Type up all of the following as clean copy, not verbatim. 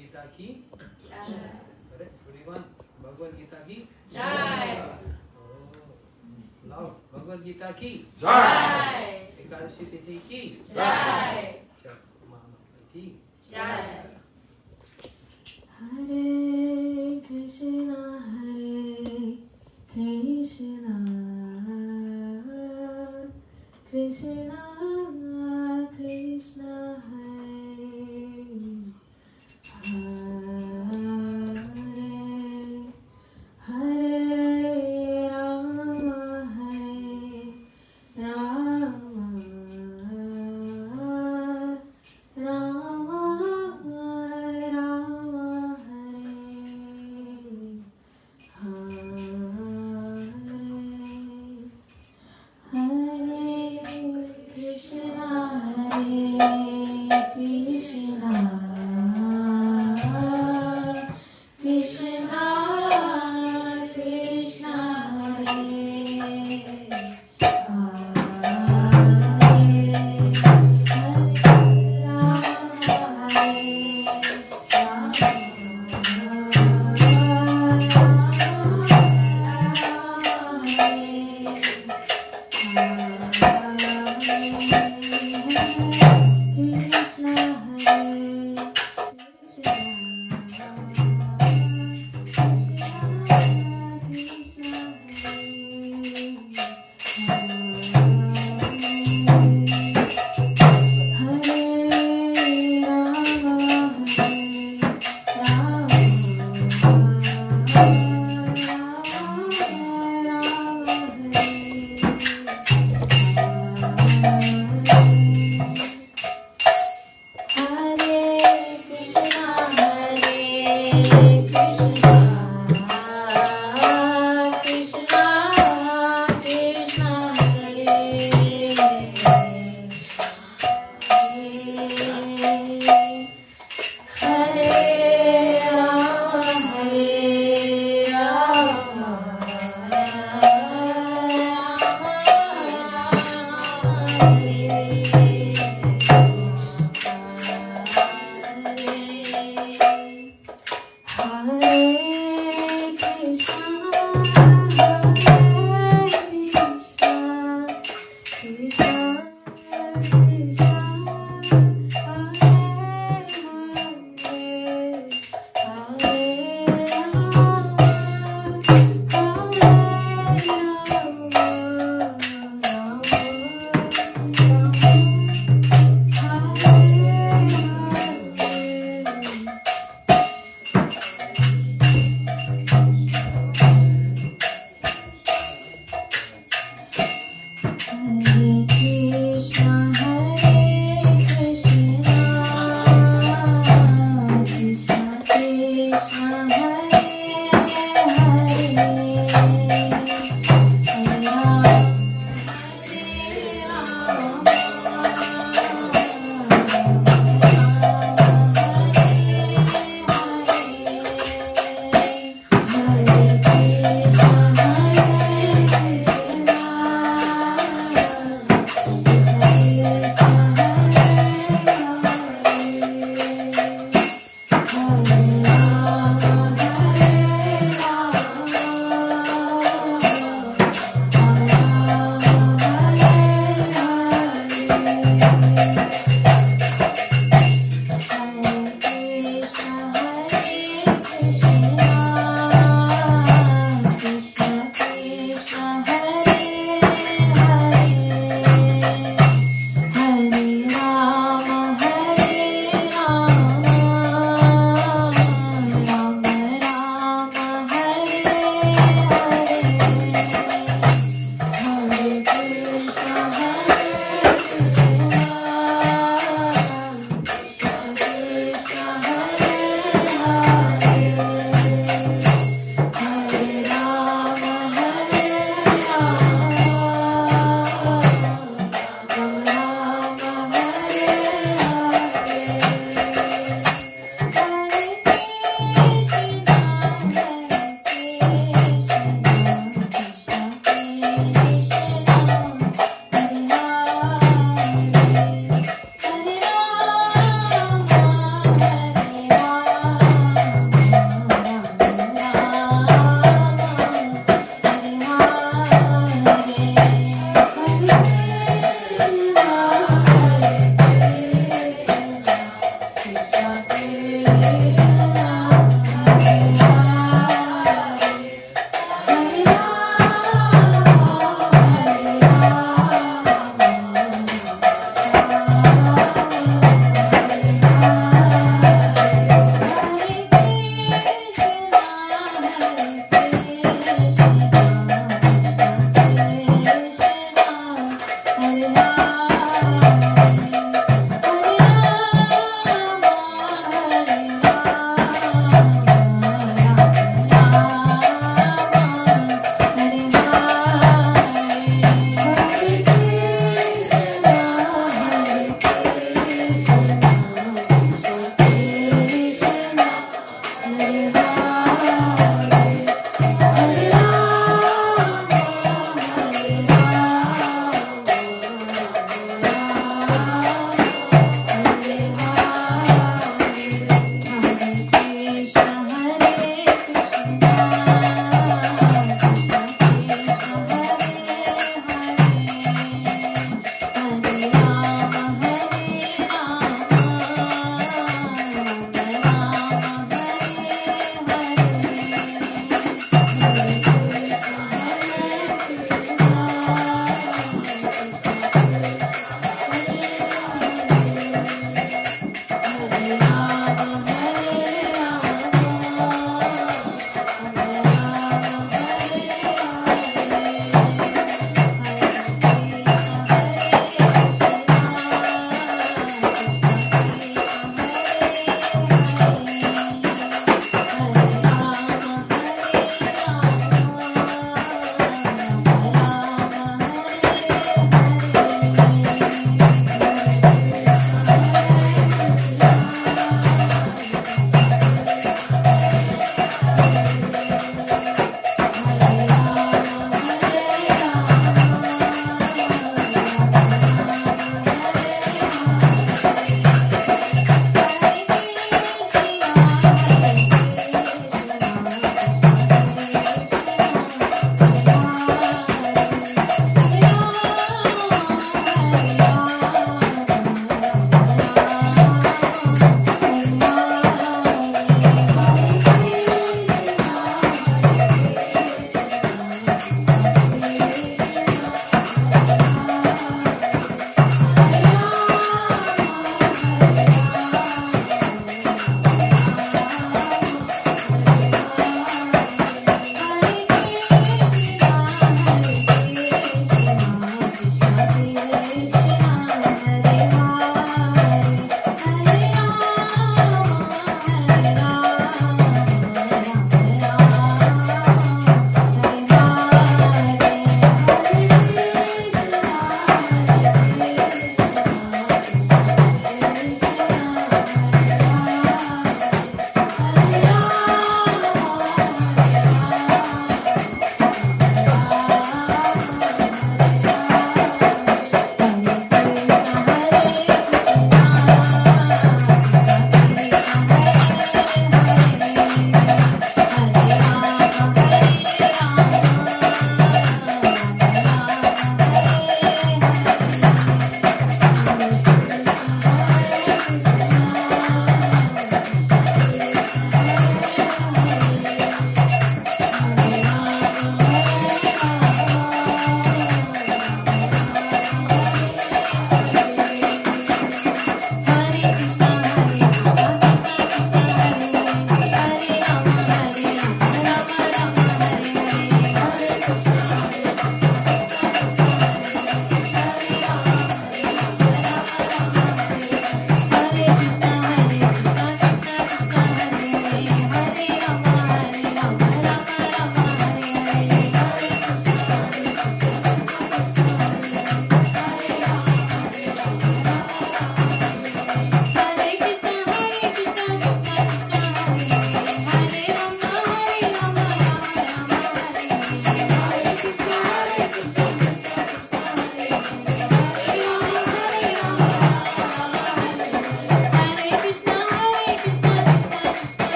गीता की जय। अरे everyone, भगवद गीता की जय। लाओ भगवद गीता की जय। एकादशी तिथि की जय। तिथि जय। हरे Krishna Krishna Krishna Hare Krishna, Hare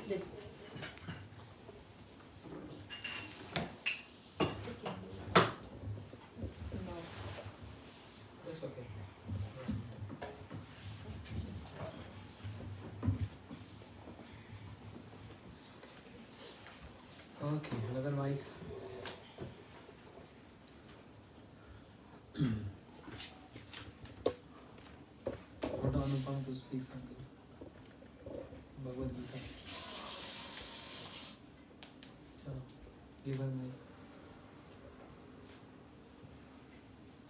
Yes. That's okay. Okay, another mic. What Anupam to speak something? Bhagavad Gita. Chalo, give her mic.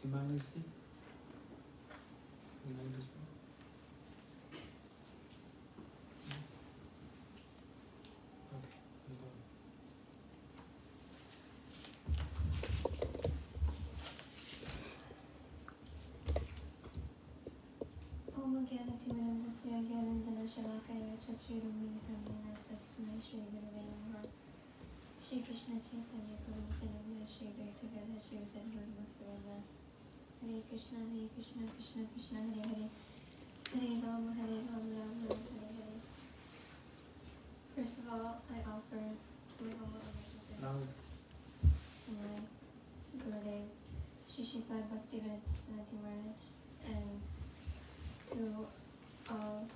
Emmanuel speak. You like to speak? Okay, go on. Om Gyanatimirandasya Gyananjana Shalakaya Chakshurumitam Yena Tasmai Shri Gurave Namaha Shri Krishna Chaitanya Prabhu Nityananda Shri Advaita Gadadhar Shri Sadguru Bhaktivinoda Hare Krishna Krishna Krishna Hare Hare Hare Ram Ram Ram Hare Hare. First of all, I offer two humble obeisances Now, to my Gurudev Shri Shripad Bhaktivedanta Sanati Maharaj and to all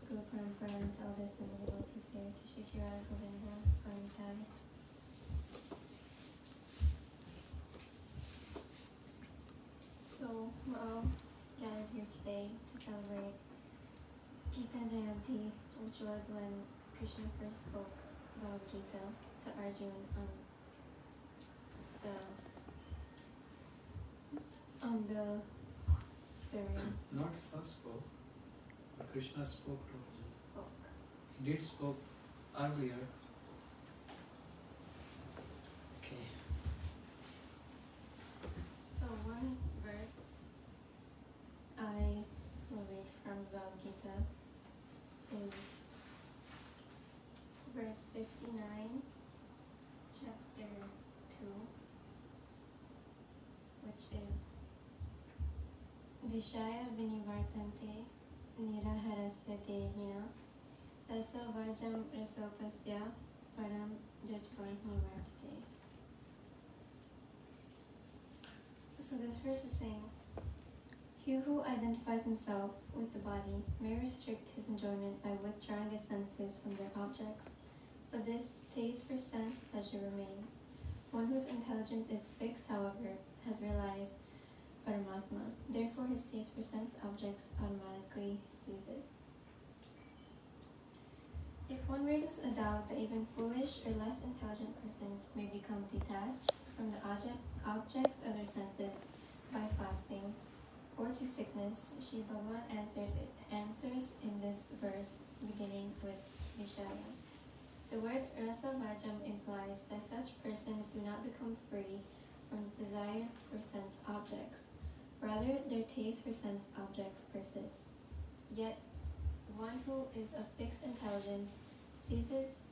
Guru Parampara and to all the assembled devotees here, to Shri Shri Radha Govinda Gauritai. So we're all gathered here today to celebrate Gita Jayanti, which was when Krishna first spoke Bhagavad Gita to Arjuna on the third not first spoke. Krishna spoke to him. spoke. He did spoke earlier. Okay. So one verse I will read from Bhagavad Gita is verse 59, chapter 2, which is Vishaya Vinivartante Niraharasya Dehina Rasa Vajam Rasopasya Param Jatvar Nivartate. So this verse is saying, he who identifies himself with the body may restrict his enjoyment by withdrawing his senses from their objects, but this taste for sense pleasure remains. One whose intelligence is fixed, however, has realized Paramatma. Therefore, his taste for sense objects automatically ceases. If one raises a doubt that even foolish or less intelligent persons may become detached from the objects of their senses by fasting or through sickness, Sri Bhagavan answers in this verse beginning with Vishaya. The word Rasa Vajam implies that such persons do not become free from the desire for sense objects. Rather, their taste for sense objects persists. Yet, one who is of fixed intelligence ceases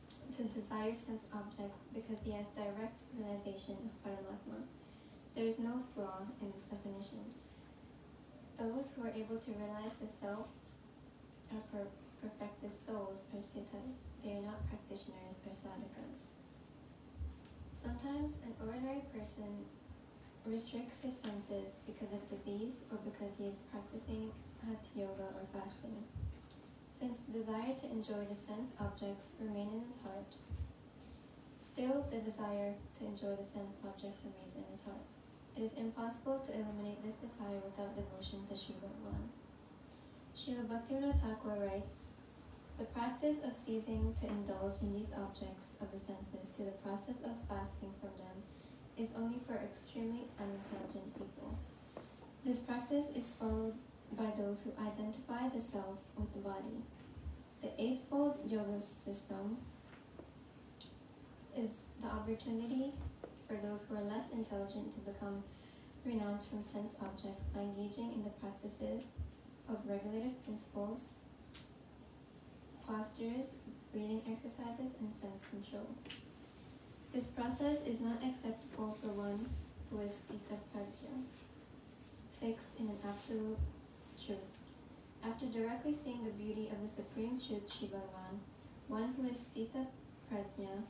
to desire sense objects because he has direct realization of Paramatma. There is no flaw in this definition. Those who are able to realize the self are perfected souls or siddhas. They are not practitioners or sadhakas. Sometimes an ordinary person restricts his senses because of disease or because he is practicing hatha yoga or fasting. Since the desire to enjoy the sense objects remain in his heart, still the desire to enjoy the sense objects remains in his heart. It is impossible to eliminate this desire without devotion to Sri Bhagavan. Srila Bhaktivinoda Thakur writes, the practice of ceasing to indulge in these objects of the senses through the process of fasting from them is only for extremely unintelligent people. This practice is followed by those who identify the self with the body. The Eightfold Yoga system is the opportunity for those who are less intelligent to become renounced from sense objects by engaging in the practices of regulative principles, postures, breathing exercises, and sense control. This process is not acceptable for one who is Gita Prajna, fixed in an absolute truth. After directly seeing the beauty of the supreme truth, Sri Bhagavan, one who is Gita Prajna,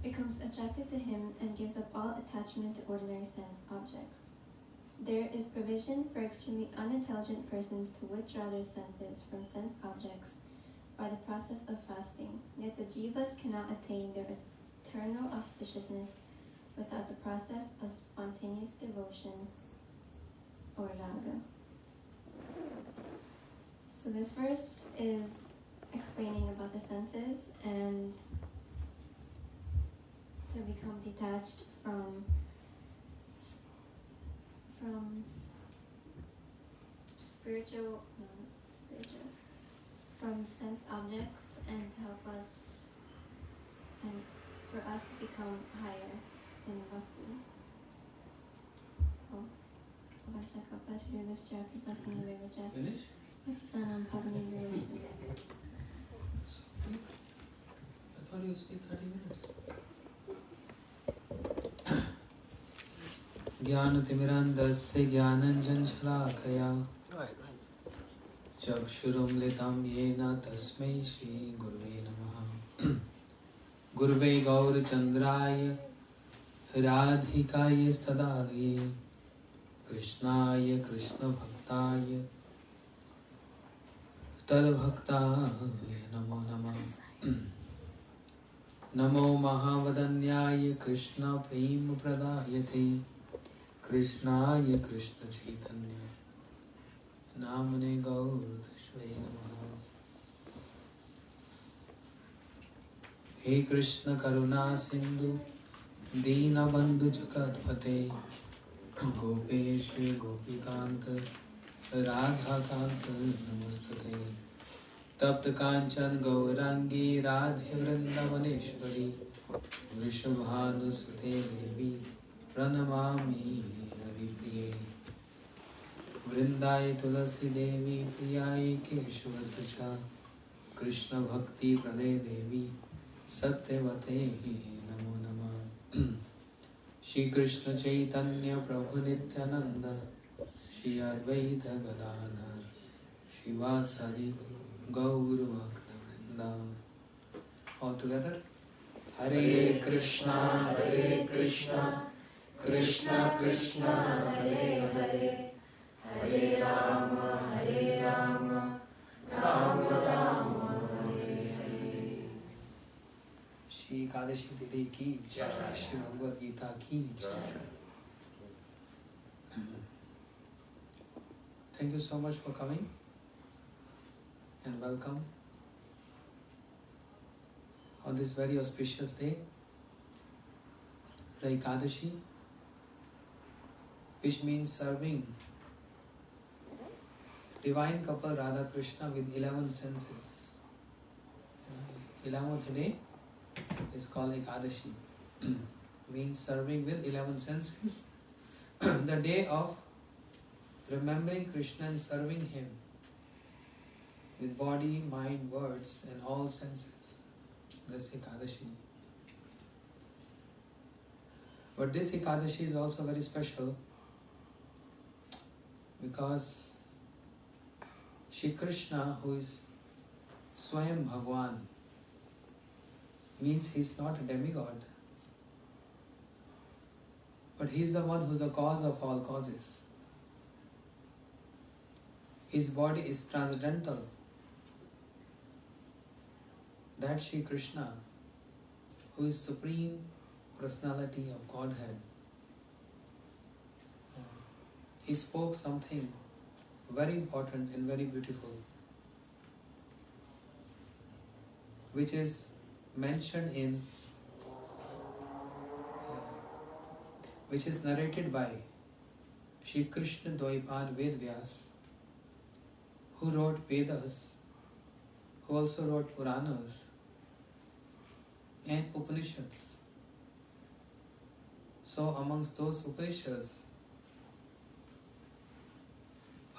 becomes attracted to him and gives up all attachment to ordinary sense objects. There is provision for extremely unintelligent persons to withdraw their senses from sense objects by the process of fasting, yet the jivas cannot attain their eternal auspiciousness without the process of spontaneous devotion or raga. So this verse is explaining about the senses and to become detached from from sense objects, and help us, and for us to become higher in bhakti. So, Finish? It's done on Pagani Viration. I thought you speak 30 minutes. ज्ञानतिमिरान्धस्य ज्ञानञ्जनशलाकया चक्षुरुन्मिलितं येन तस्मै श्रीगुरुवे नमः। गुरुवे गौरचन्द्राय राधिकाय तदालये कृष्णाय कृष्णभक्ताय तद्भक्ताय नमो नमः। नमो महावदन्याय कृष्ण प्रेम प्रदायते कृष्णाय कृष्ण चैतन्य नामने गौरतस्मै नमः। हे कृष्ण करुणा सिंधु दीनबंधु जगत्पते गोपेश गोपीकांत राधाकांत नमस्तुते। तप्त कांचन गौरांगी राधे वृंदावनेश्वरी वृषभानुसुते देवी प्रणमामि हरिप्रिये। वृंदाय तुलसी देवी प्रियाय केशवसचा कृष्ण भक्ति प्रदे देवी सत्यवते नमो नमः। श्री कृष्ण चैतन्य प्रभु नित्यानंद श्री अद्वैत गदाधर शिवासादि गौर भक्त वृंदा। All together. Hare Krishna, Krishna Krishna, Hare Hare, Hare Rama, Rama Rama, Hare Hare. Shri Ekadashi Tithi ki jai, Shri Bhagavad Gita ki jai. Thank you so much for coming and welcome on this very auspicious day, the Ekadashi, which means serving divine couple Radha Krishna with 11 senses. 11th day is called Ekadashi, means serving with 11 senses. The day of remembering Krishna and serving Him with body, mind, words and all senses. That's Ekadashi. But this Ekadashi is also very special because Shri Krishna, who is Swayam Bhagwan, means he is not a demigod, but he is the one who is the cause of all causes. His body is transcendental. That Shri Krishna, who is Supreme Personality of Godhead, he spoke something very important and very beautiful, which is mentioned in, which is narrated by Shri Krishna Dvaipad Vedvyas, who wrote Vedas, who also wrote Puranas and Upanishads. So amongst those Upanishads,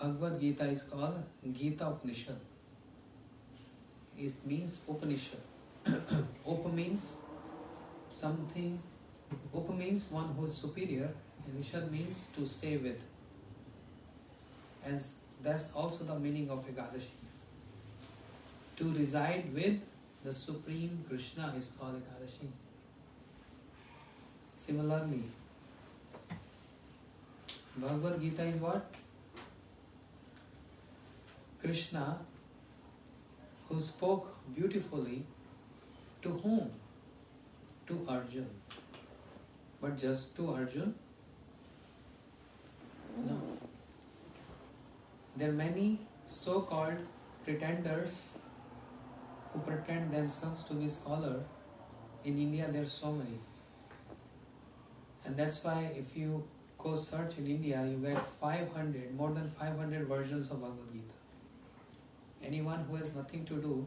Bhagavad Gita is called Gita Upanishad. It means Upanishad. Upa means something Upa means one who is superior, and Nishad means to stay with. And that's also the meaning of Ekadashi. To reside with the Supreme Krishna is called Ekadashi. Similarly, Bhagavad Gita is what? Krishna, who spoke beautifully to whom? To Arjun. But just to Arjun? No. There are many so-called pretenders who pretend themselves to be scholar. In India there are so many. And that's why if you go search in India, you get more than 500 versions of Bhagavad Gita. Anyone who has nothing to do,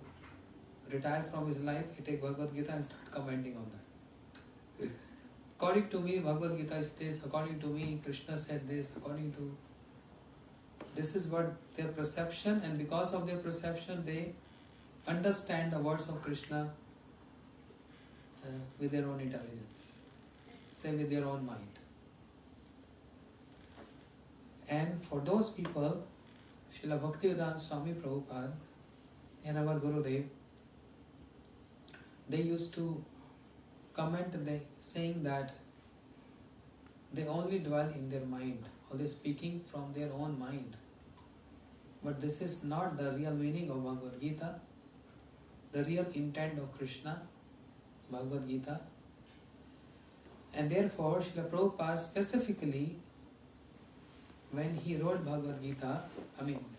retire from his life, he take Bhagavad Gita and start commenting on that. According to me, Bhagavad Gita is this, according to me, Krishna said this, according to... This is what their perception, and because of their perception, they understand the words of Krishna with their own intelligence, say with their own mind. And for those people, Srila Bhaktivedanta Swami Prabhupada and our Gurudev, they used to comment saying that they only dwell in their mind, or they speaking from their own mind. But this is not the real meaning of Bhagavad Gita, the real intent of Krishna, Bhagavad Gita. And therefore, Srila Prabhupada specifically, when he wrote Bhagavad Gita,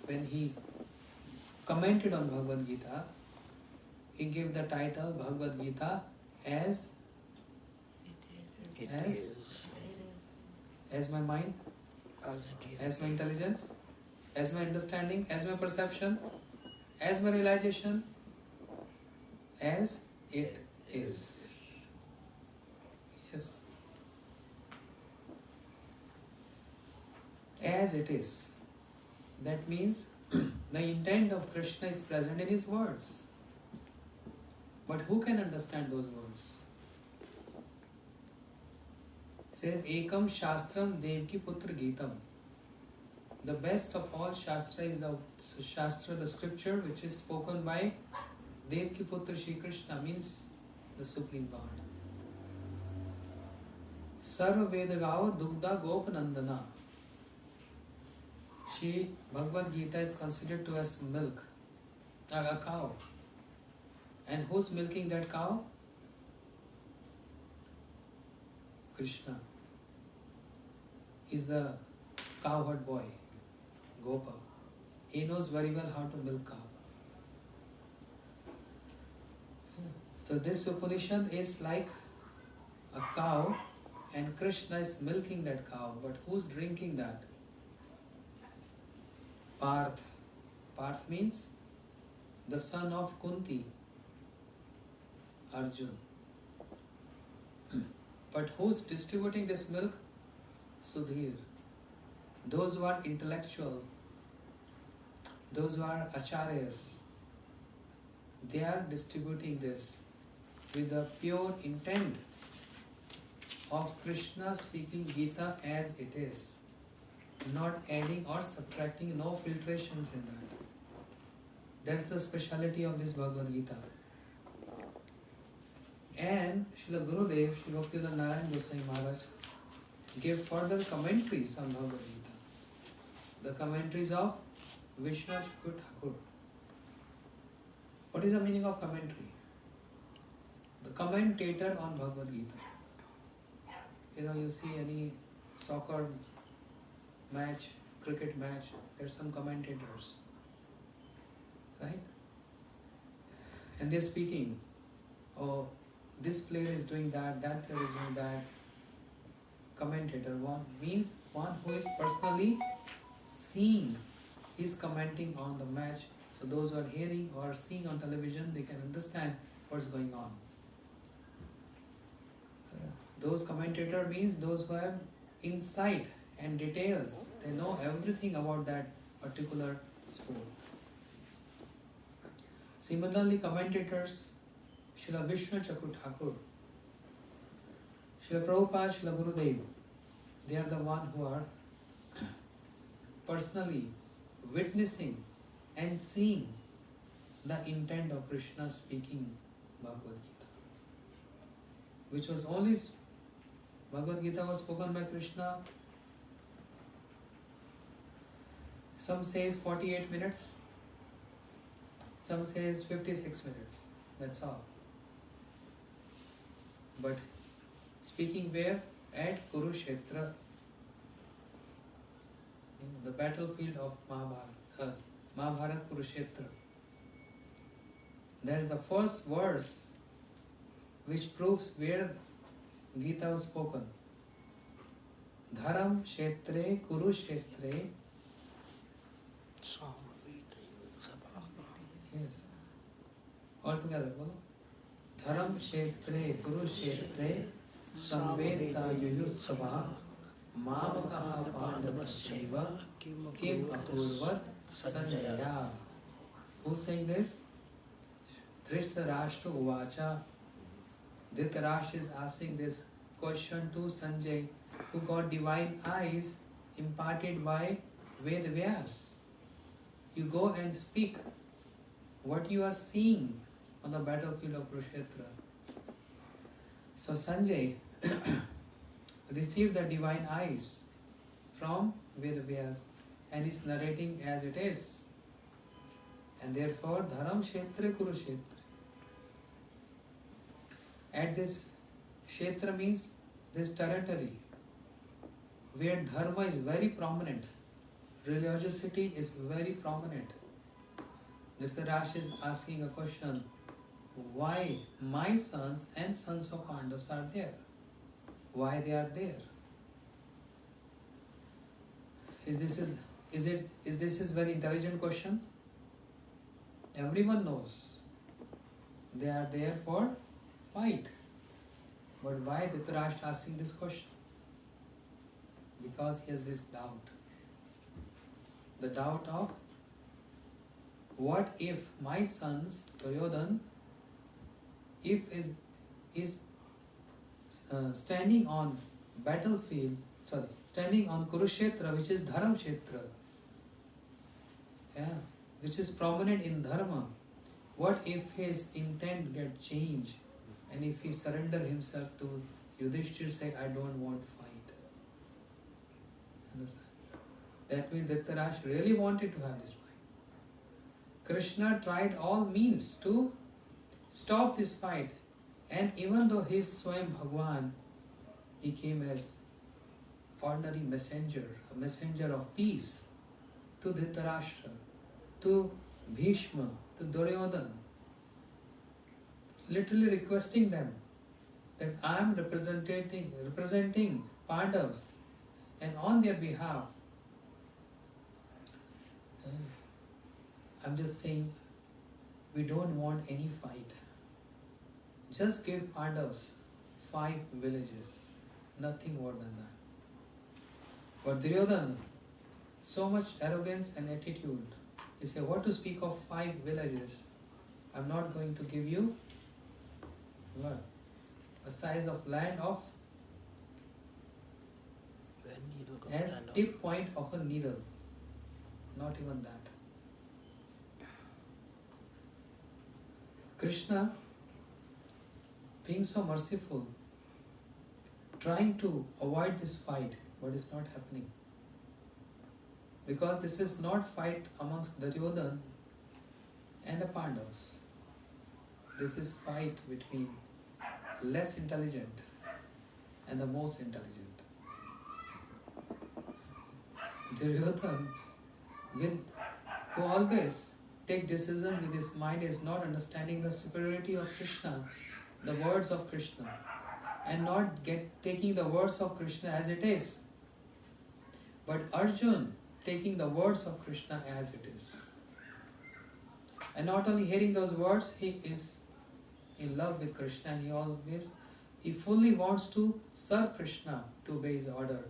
when he commented on Bhagavad Gita, he gave the title Bhagavad Gita as my mind, as my intelligence, as my understanding, as my perception, as my realization, as it is. Yes. As it is. That means the intent of Krishna is present in his words. But who can understand those words? Says Ekam Shastram Devki Putra Gitam. The best of all Shastra is the Shastra, the scripture which is spoken by Devki Putra Shri Krishna, means the Supreme Lord. Sarva Vedagao Dugda Gopanandana. Shri Bhagavad Gita is considered to as milk, a cow. And who's milking that cow? Krishna. He's the cowherd boy, Gopa. He knows very well how to milk cow. So this Upanishad is like a cow, and Krishna is milking that cow. But who's drinking that? Parth. Parth means the son of Kunti, Arjun. But who's distributing this milk? Sudhir. Those who are intellectual, those who are acharyas, they are distributing this with the pure intent of Krishna speaking Gita as it is, not adding or subtracting, no filtrations in that. That's the speciality of this Bhagavad Gita. And Srila Gurudev, Srila Bhaktivedanta Narayan Goswami Maharaj, gave further commentaries on Bhagavad Gita. The commentaries of Vishnu Chakur Thakur. What is the meaning of commentary? The commentator on Bhagavad Gita. You see any soccer match, cricket match, there are some commentators, right? And they're speaking, oh, this player is doing that, that player is doing that. Commentator means one who is personally seeing, is commenting on the match. So those who are hearing or seeing on television, they can understand what's going on. Those commentator means those who have insight and details. They know everything about that particular sport. Similarly, commentators, Srila Vishnu Chakur Thakur. Srila Prabhupada, Srila Gurudev, they are the one who are personally witnessing and seeing the intent of Krishna speaking Bhagavad Gita, which was only Bhagavad Gita was spoken by Krishna. Some says 48 minutes, some says 56 minutes. That's all. But speaking where? At Kurukshetra, the battlefield of Mahabharata Kurukshetra. That's the first verse which proves where Gita was spoken. Dharam Kshetre Kurukshetre. Yes. All together, bolo. Dharam Kshetre Kurukshetre Samveta Yuyusava Mamakaha Pandavasaiva Kim Apurvat Sanjaya. Who's saying this? Dhritarashtra Uvacha. Dhritarashtra is asking this question to Sanjay, who got divine eyes imparted by Ved Vyas. You go and speak what you are seeing on the battlefield of Kurukshetra. So Sanjay received the divine eyes from Ved Vyas and is narrating as it is. And therefore, Dharam Kshetra Kurukshetra. At this Kshetra means this territory where Dharma is very prominent, religiosity is very prominent. Dhritarashtra is asking a question, why my sons and sons of Pandavas are there? Why they are there? Is this very intelligent question? Everyone knows they are there for fight. But why Dhritarashtra asking this question? Because he has this doubt. The doubt of what if my sons, Duryodhan, if is standing on battlefield, standing on Kurukshetra, which is Dharam Kshetra, which is prominent in Dharma. What if his intent get changed and if he surrender himself to Yudhishthir, say, I don't want fight? Understand? That means Dhritarashtra really wanted to have this fight. Krishna tried all means to stop this fight, and even though he is Swayam Bhagwan, he came as ordinary messenger, a messenger of peace to Dhritarashtra, to Bhishma, to Duryodhan, literally requesting them that I am representing Pandavas, and on their behalf, I'm just saying, we don't want any fight. Just give Pandavas 5 villages, nothing more than that. But Duryodhan, so much arrogance and attitude. You say, what to speak of 5 villages? I'm not going to give you what? A size of land of as tip point of a needle. Not even that. Krishna, being so merciful, trying to avoid this fight, but it's not happening. Because this is not fight amongst Duryodhan and the Pandavas. This is fight between less intelligent and the most intelligent. Duryodhan, who always take decision with his mind, is not understanding the superiority of Krishna, the words of Krishna, and not taking the words of Krishna as it is. But Arjun taking the words of Krishna as it is. And not only hearing those words, he is in love with Krishna, and he fully wants to serve Krishna, to obey his order.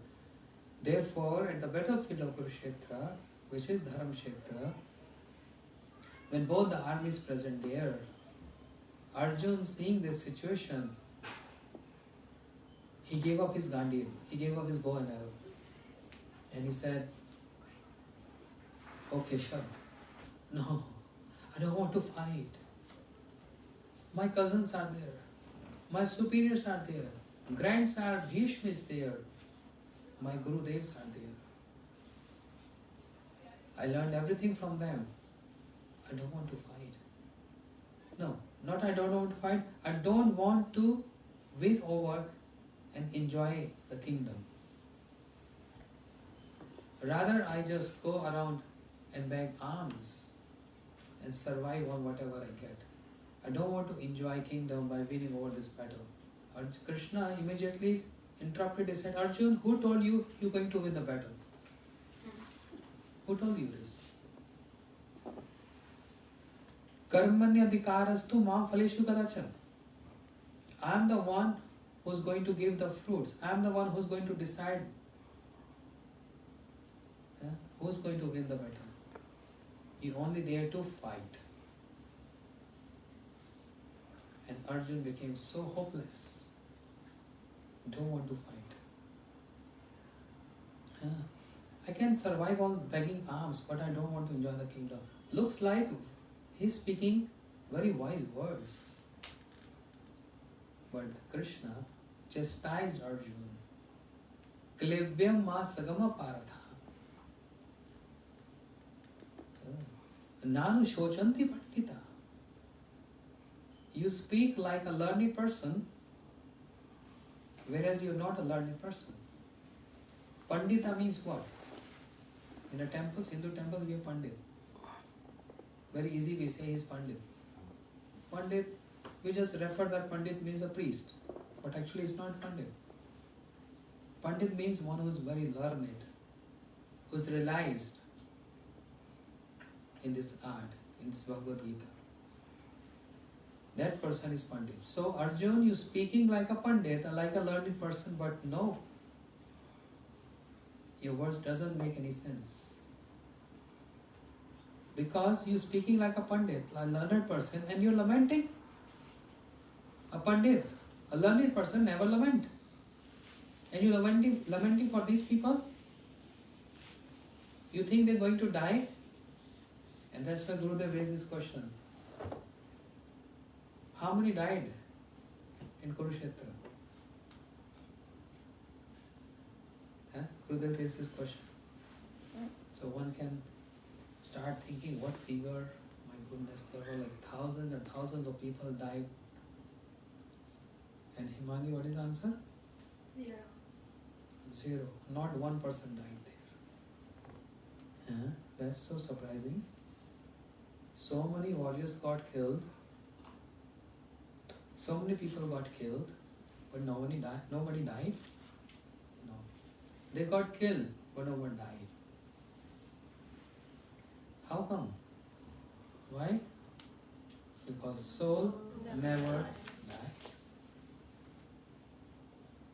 Therefore, at the battlefield of Kurukshetra, which is Dharam Kshetra, when both the armies present there, Arjun, seeing this situation, he gave up his Gandhi, he gave up his bow and arrow. And he said, okay, sure. No, I don't want to fight. My cousins are there. My superiors are there. Grandsire Bhishma is there. My Gurudevs are there. I learned everything from them. I don't want to fight. No, not I don't want to fight. I don't want to win over and enjoy the kingdom. Rather, I just go around and beg alms and survive on whatever I get. I don't want to enjoy kingdom by winning over this battle. Krishna immediately interrupted and said, Arjun, who told you you're going to win the battle? Who told you this? Karmanya adhikarastu mam phaleshu kadachan. I am the one who's going to give the fruits. I am the one who's going to decide who's going to win the battle. You're only there to fight. And Arjun became so hopeless. Don't want to fight. I can survive on begging alms, but I don't want to enjoy the kingdom. Looks like he's speaking very wise words. But Krishna chastised Arjun. Klevyam ma sagama paratha. Nanu shochanti pandita. You speak like a learned person, whereas you're not a learned person. Pandita means what? In a temples, Hindu temples, we have Pandit. Very easy we say he is Pandit. Pandit, we just refer that Pandit means a priest, but actually it's not Pandit. Pandit means one who is very learned, who is realized in this art, in this Bhagavad Gita. That person is Pandit. So Arjun, you speaking like a Pandit, like a learned person, but no. Your words doesn't make any sense. Because you speaking like a Pandit, a learned person, and you're lamenting. A Pandit, a learned person never lament. And you lamenting for these people? You think they're going to die? And that's why Gurudev raised this question. How many died in Kurukshetra? Gurudev raised this question. So one can start thinking, what figure? My goodness, there were like thousands and thousands of people died. And Himangi, what is the answer? 0. 0. Not one person died there. That's so surprising. So many warriors got killed. So many people got killed, but nobody died. Nobody died? No. They got killed, but no one died. How come? Why? Because soul never dies.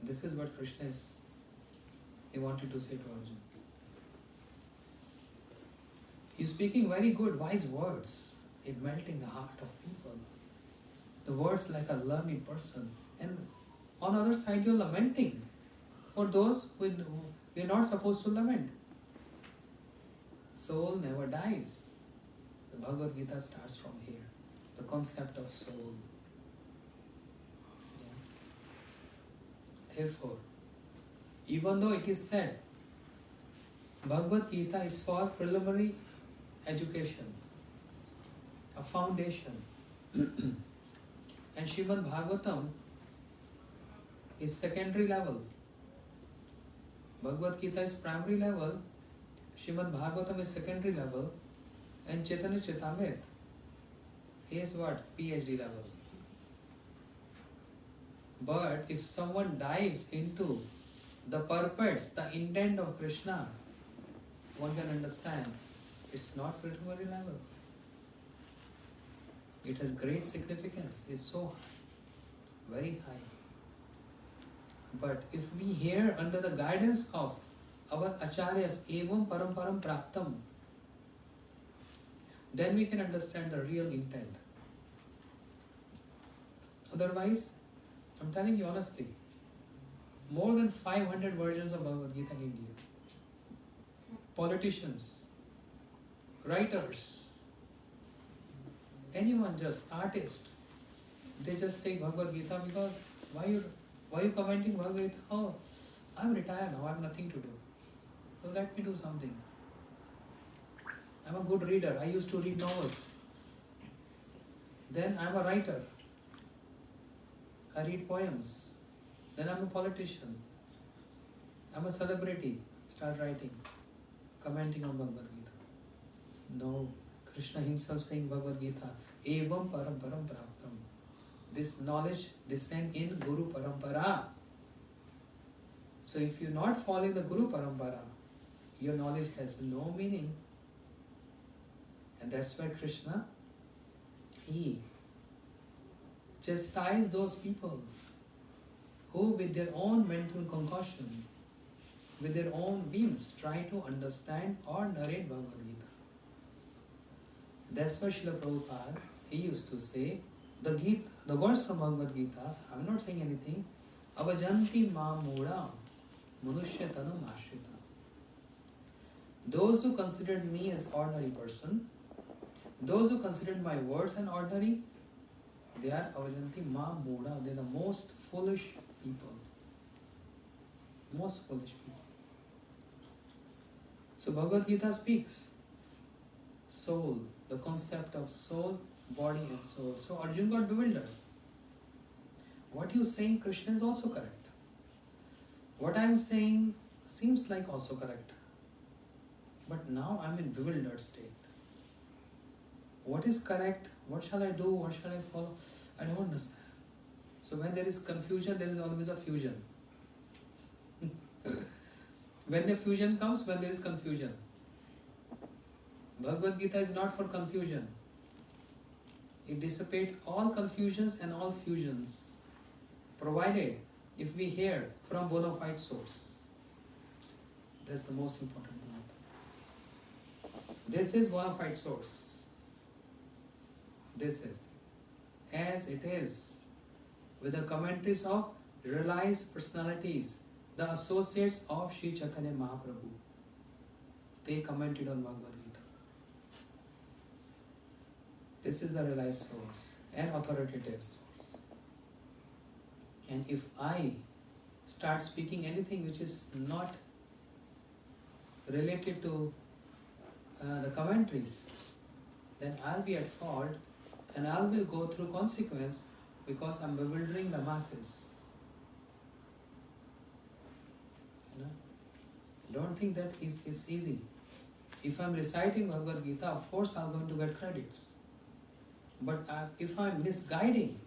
This is what Krishna he wanted to say to Arjuna. He's speaking very good, wise words. It melting the heart of people. The words like a learned person. And on the other side, you're lamenting for those who we're not supposed to lament. Soul never dies. The Bhagavad Gita starts from here. The concept of soul. Therefore, even though it is said, Bhagavad Gita is for preliminary education, a foundation. And Srimad Bhagavatam is secondary level. Bhagavad Gita is primary level, Srimad Bhagavatam is secondary level, and Chaitanya Chaitamrita is what? PhD level. But if someone dives into the purpose, the intent of Krishna, one can understand it's not preliminary level. It has great significance. It's so high, very high. But if we hear under the guidance of our acharyas, evam paramparam praptam, then we can understand the real intent. Otherwise, I'm telling you honestly, more than 500 versions of Bhagavad Gita in India. Politicians, writers, anyone, just artists, they just take Bhagavad Gita because why you commenting Bhagavad Gita? Oh, I'm retired now, I have nothing to do. So let me do something. I'm a good reader. I used to read novels. Then I'm a writer. I read poems. Then I'm a politician. I'm a celebrity. Start writing, commenting on Bhagavad Gita. No, Krishna himself saying Bhagavad Gita, Evam Paramparam Praptam. This knowledge descend in Guru Parampara. So if you're not following the Guru Parampara, your knowledge has no meaning. And that's why Krishna, he chastised those people who with their own mental concoction, with their own whims, try to understand or narrate Bhagavad Gita. That's why Srila Prabhupada, he used to say, the words from Bhagavad Gita, I'm not saying anything, Avajanti ma mura manushyatanam ashrita. Those who considered me as ordinary person, those who considered my words an ordinary, they are avajanti ma mura, they are the most foolish people. Most foolish people. So Bhagavad Gita speaks soul, the concept of soul, body and soul. So Arjun got bewildered. What you saying, Krishna, is also correct. What I am saying seems like also correct. But now I am in bewildered state. What is correct? What shall I do? What shall I follow? I don't understand. So when there is confusion, there is always a fusion. When the fusion comes, when there is confusion. Bhagavad Gita is not for confusion. It dissipates all confusions and all fusions, provided if we hear from bona fide source. That's the most important point. This is bona fide source. This is as it is, with the commentaries of realized personalities, the associates of Sri Chaitanya Mahaprabhu. They commented on Bhagavad Gita. This is the realized source and authoritative source. And if I start speaking anything which is not related to the commentaries, then I'll be at fault and I will go through consequence because I'm bewildering the masses. Don't think that is easy. If I'm reciting Bhagavad Gita, of course I'm going to get credits. But if I'm misguiding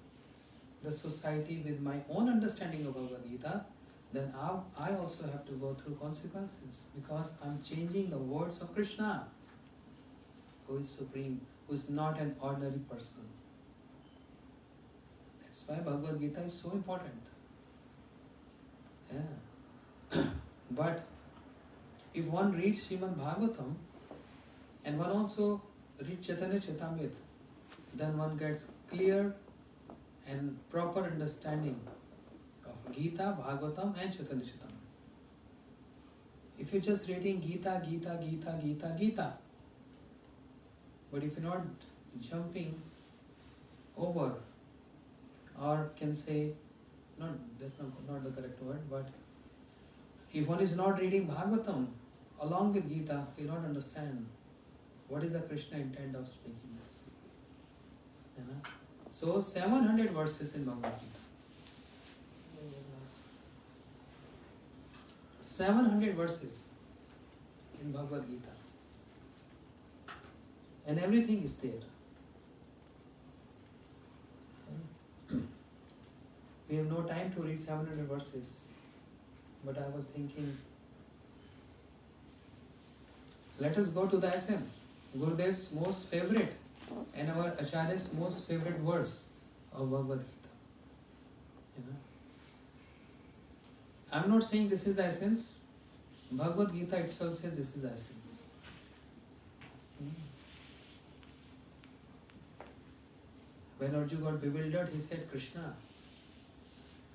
the society with my own understanding of Bhagavad Gita, then I also have to go through consequences because I'm changing the words of Krishna, who is supreme, who is not an ordinary person. That's why Bhagavad Gita is so important. Yeah. But if one reads Srimad Bhagavatam and one also reads Chaitanya Charitamrita, then one gets clear and proper understanding of Gita, Bhagavatam and Chaitanya Charitamrita. If you're just reading Gita, Gita, Gita, Gita, Gita, but if you're not jumping over, or can say, no, that's not the correct word, but if one is not reading Bhagavatam along with Gita, you don't understand what is the Krishna intent of speaking this. You know? So 700 verses in Bhagavad Gita. 700 verses in Bhagavad Gita. And everything is there. We have no time to read 700 verses. But I was thinking, let us go to the essence. Gurudev's most favorite and our Acharya's most favorite verse of Bhagavad Gita. You know? I'm not saying this is the essence. Bhagavad Gita itself says this is the essence. When Arjuna got bewildered, he said, Krishna,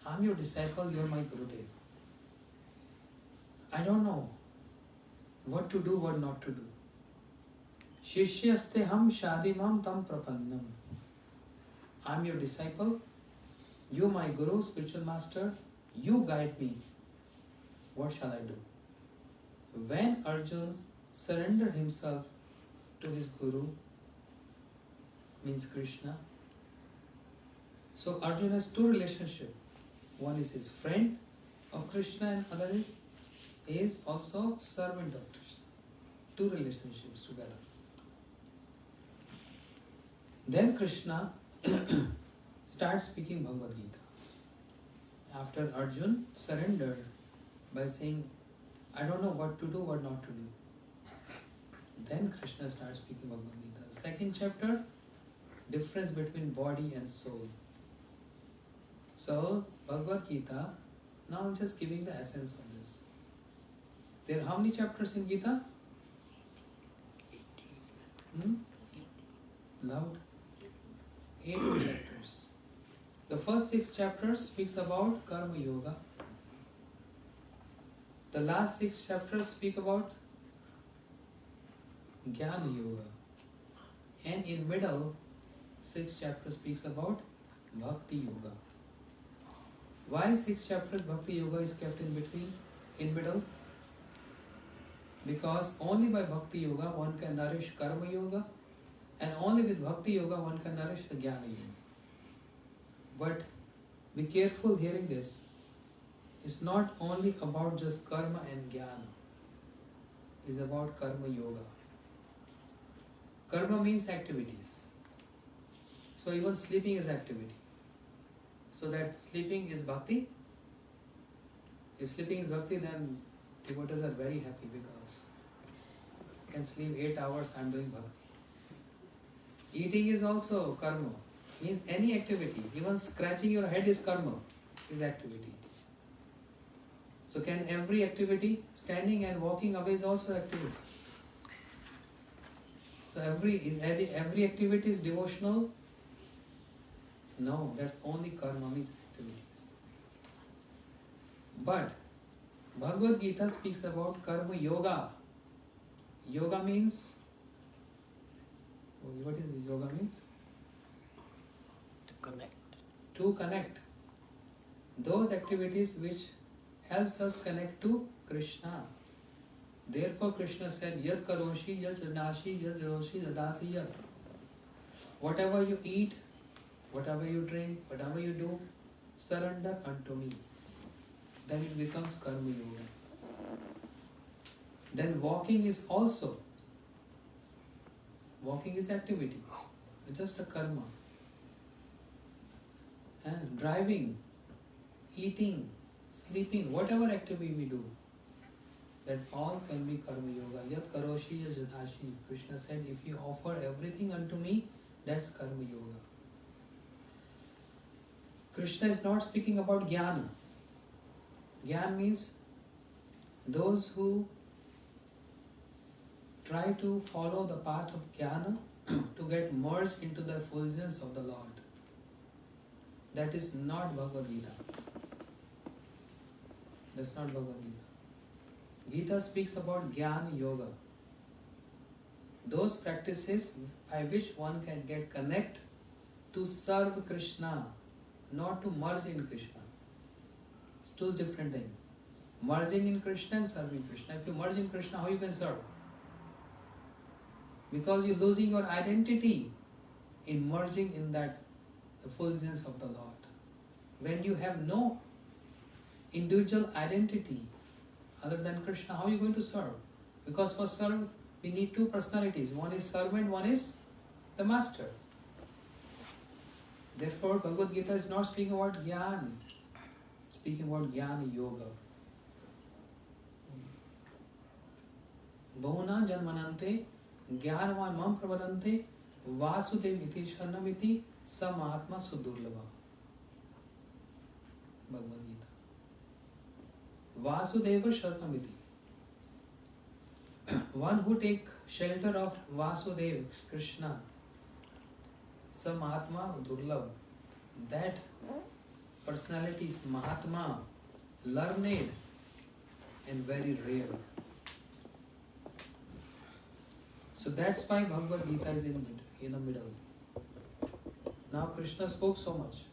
I'm your disciple, you're my Gurudev. I don't know what to do, what not to do. Shishyaste ham shadimam tam prapannam. I'm your disciple. You my guru, spiritual master. You guide me. What shall I do? When Arjuna surrendered himself to his guru, means Krishna. So Arjuna has two relationships. One is his friend of Krishna and other is he is also servant of Krishna. Two relationships together. Then Krishna starts speaking Bhagavad Gita. After Arjuna surrendered by saying, I don't know what to do, what not to do. Then Krishna starts speaking Bhagavad Gita. The second chapter, difference between body and soul. So, Bhagavad Gita, now I'm just giving the essence of this. There are how many chapters in Gita? 18. Loud? 18 chapters. The first 6 chapters speaks about Karma Yoga. The last 6 chapters speak about Jnana Yoga. And in middle, 6 chapters speaks about Bhakti Yoga. Why 6 chapters Bhakti Yoga is kept in between, in middle? Because only by Bhakti Yoga one can nourish Karma Yoga, and only with Bhakti Yoga one can nourish the Jnana Yoga. But be careful hearing this. It's not only about just Karma and Jnana. It's about Karma Yoga. Karma means activities. So even sleeping is activity. So that sleeping is Bhakti. If sleeping is Bhakti, then devotees are very happy because you can sleep 8 hours, I am doing Bhakti. Eating is also karma. Means any activity, even scratching your head is karma, is activity. So can every activity, standing and walking away is also activity. So every activity is devotional? No, that's only karma, means activities. But Bhagavad Gita speaks about karma yoga. Yoga means, what is yoga means? To connect. To connect. Those activities which helps us connect to Krishna. Therefore Krishna said, Yat karoshi, yat janashi, yat jaroshi, jadasi yat. Whatever you eat, whatever you drink, whatever you do, surrender unto me. Then it becomes karma yoga. Then walking is also, walking is activity, just a karma. And driving, eating, sleeping, whatever activity we do, that all can be karma yoga. Yat karoshi yat jadashi. Krishna said, if you offer everything unto me, that's karma yoga. Krishna is not speaking about jnana. Jnana means those who try to follow the path of jnana to get merged into the effulgence of the Lord. That is not Bhagavad Gita. That's not Bhagavad Gita. Gita speaks about Jnana Yoga. Those practices by which one can get connect to serve Krishna, not to merge in Krishna. It's two different things. Merging in Krishna and serving Krishna. If you merge in Krishna, how you can serve? Because you're losing your identity in merging in that effulgence of the Lord. When you have no individual identity other than Krishna, how are you going to serve? Because for serve, we need two personalities. One is servant, one is the master. Therefore, Bhagavad Gita is not speaking about Jnana, speaking about Jnana Yoga. Bahuna janmanante jnanvan mam pravarante vasudev iti sharnamiti samahatma sudurlabha. Bhagavad Gita. Vasudeva sharnamiti. One who take shelter of Vasudev, Krishna, Samahatma Durlabh. That personality is Mahatma, learned and very rare. So that's why Bhagavad Gita is in the middle. Now Krishna spoke so much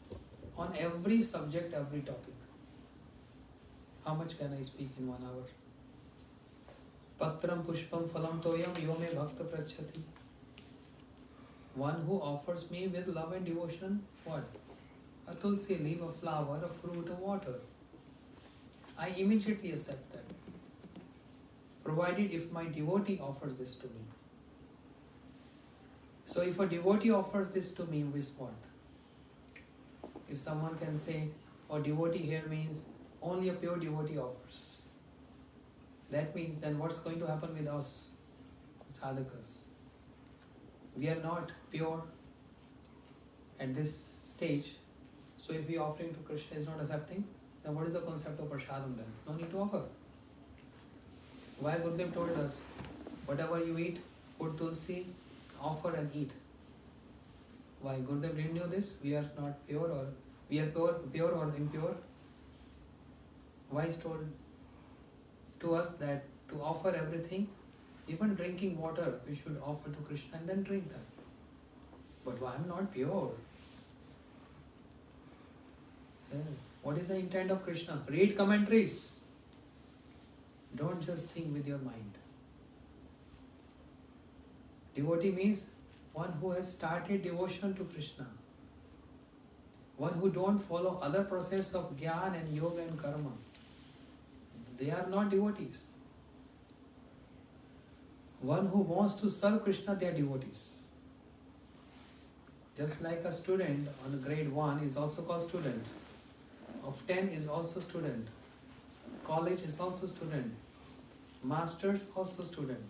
on every subject, every topic. How much can I speak in 1 hour? Patram pushpam phalam toyam yo me bhakta prachati. One who offers me with love and devotion, what? A tulsi leaf, a flower, a fruit, a water. I immediately accept that. Provided if my devotee offers this to me. So if a devotee offers this to me, with what? If someone can say, oh, devotee here means only a pure devotee offers. That means then what's going to happen with us, sadhakas? We are not pure at this stage. So if we offering to Krishna is not accepting, then what is the concept of prasadam then? No need to offer. Why Gurudev told us, whatever you eat, put tulsi, offer and eat. Why Gurudev didn't know this? We are not pure, or we are pure or impure. Why is told to us that to offer everything, even drinking water, we should offer to Krishna and then drink that. But why I'm not pure? Yeah. What is the intent of Krishna? Read commentaries. Don't just think with your mind. Devotee means one who has started devotion to Krishna. One who don't follow other process of jnana and yoga and karma. They are not devotees. One who wants to serve Krishna, they are devotees. Just like a student on grade 1 is also called student. Of 10 is also student. College is also student. Masters also student.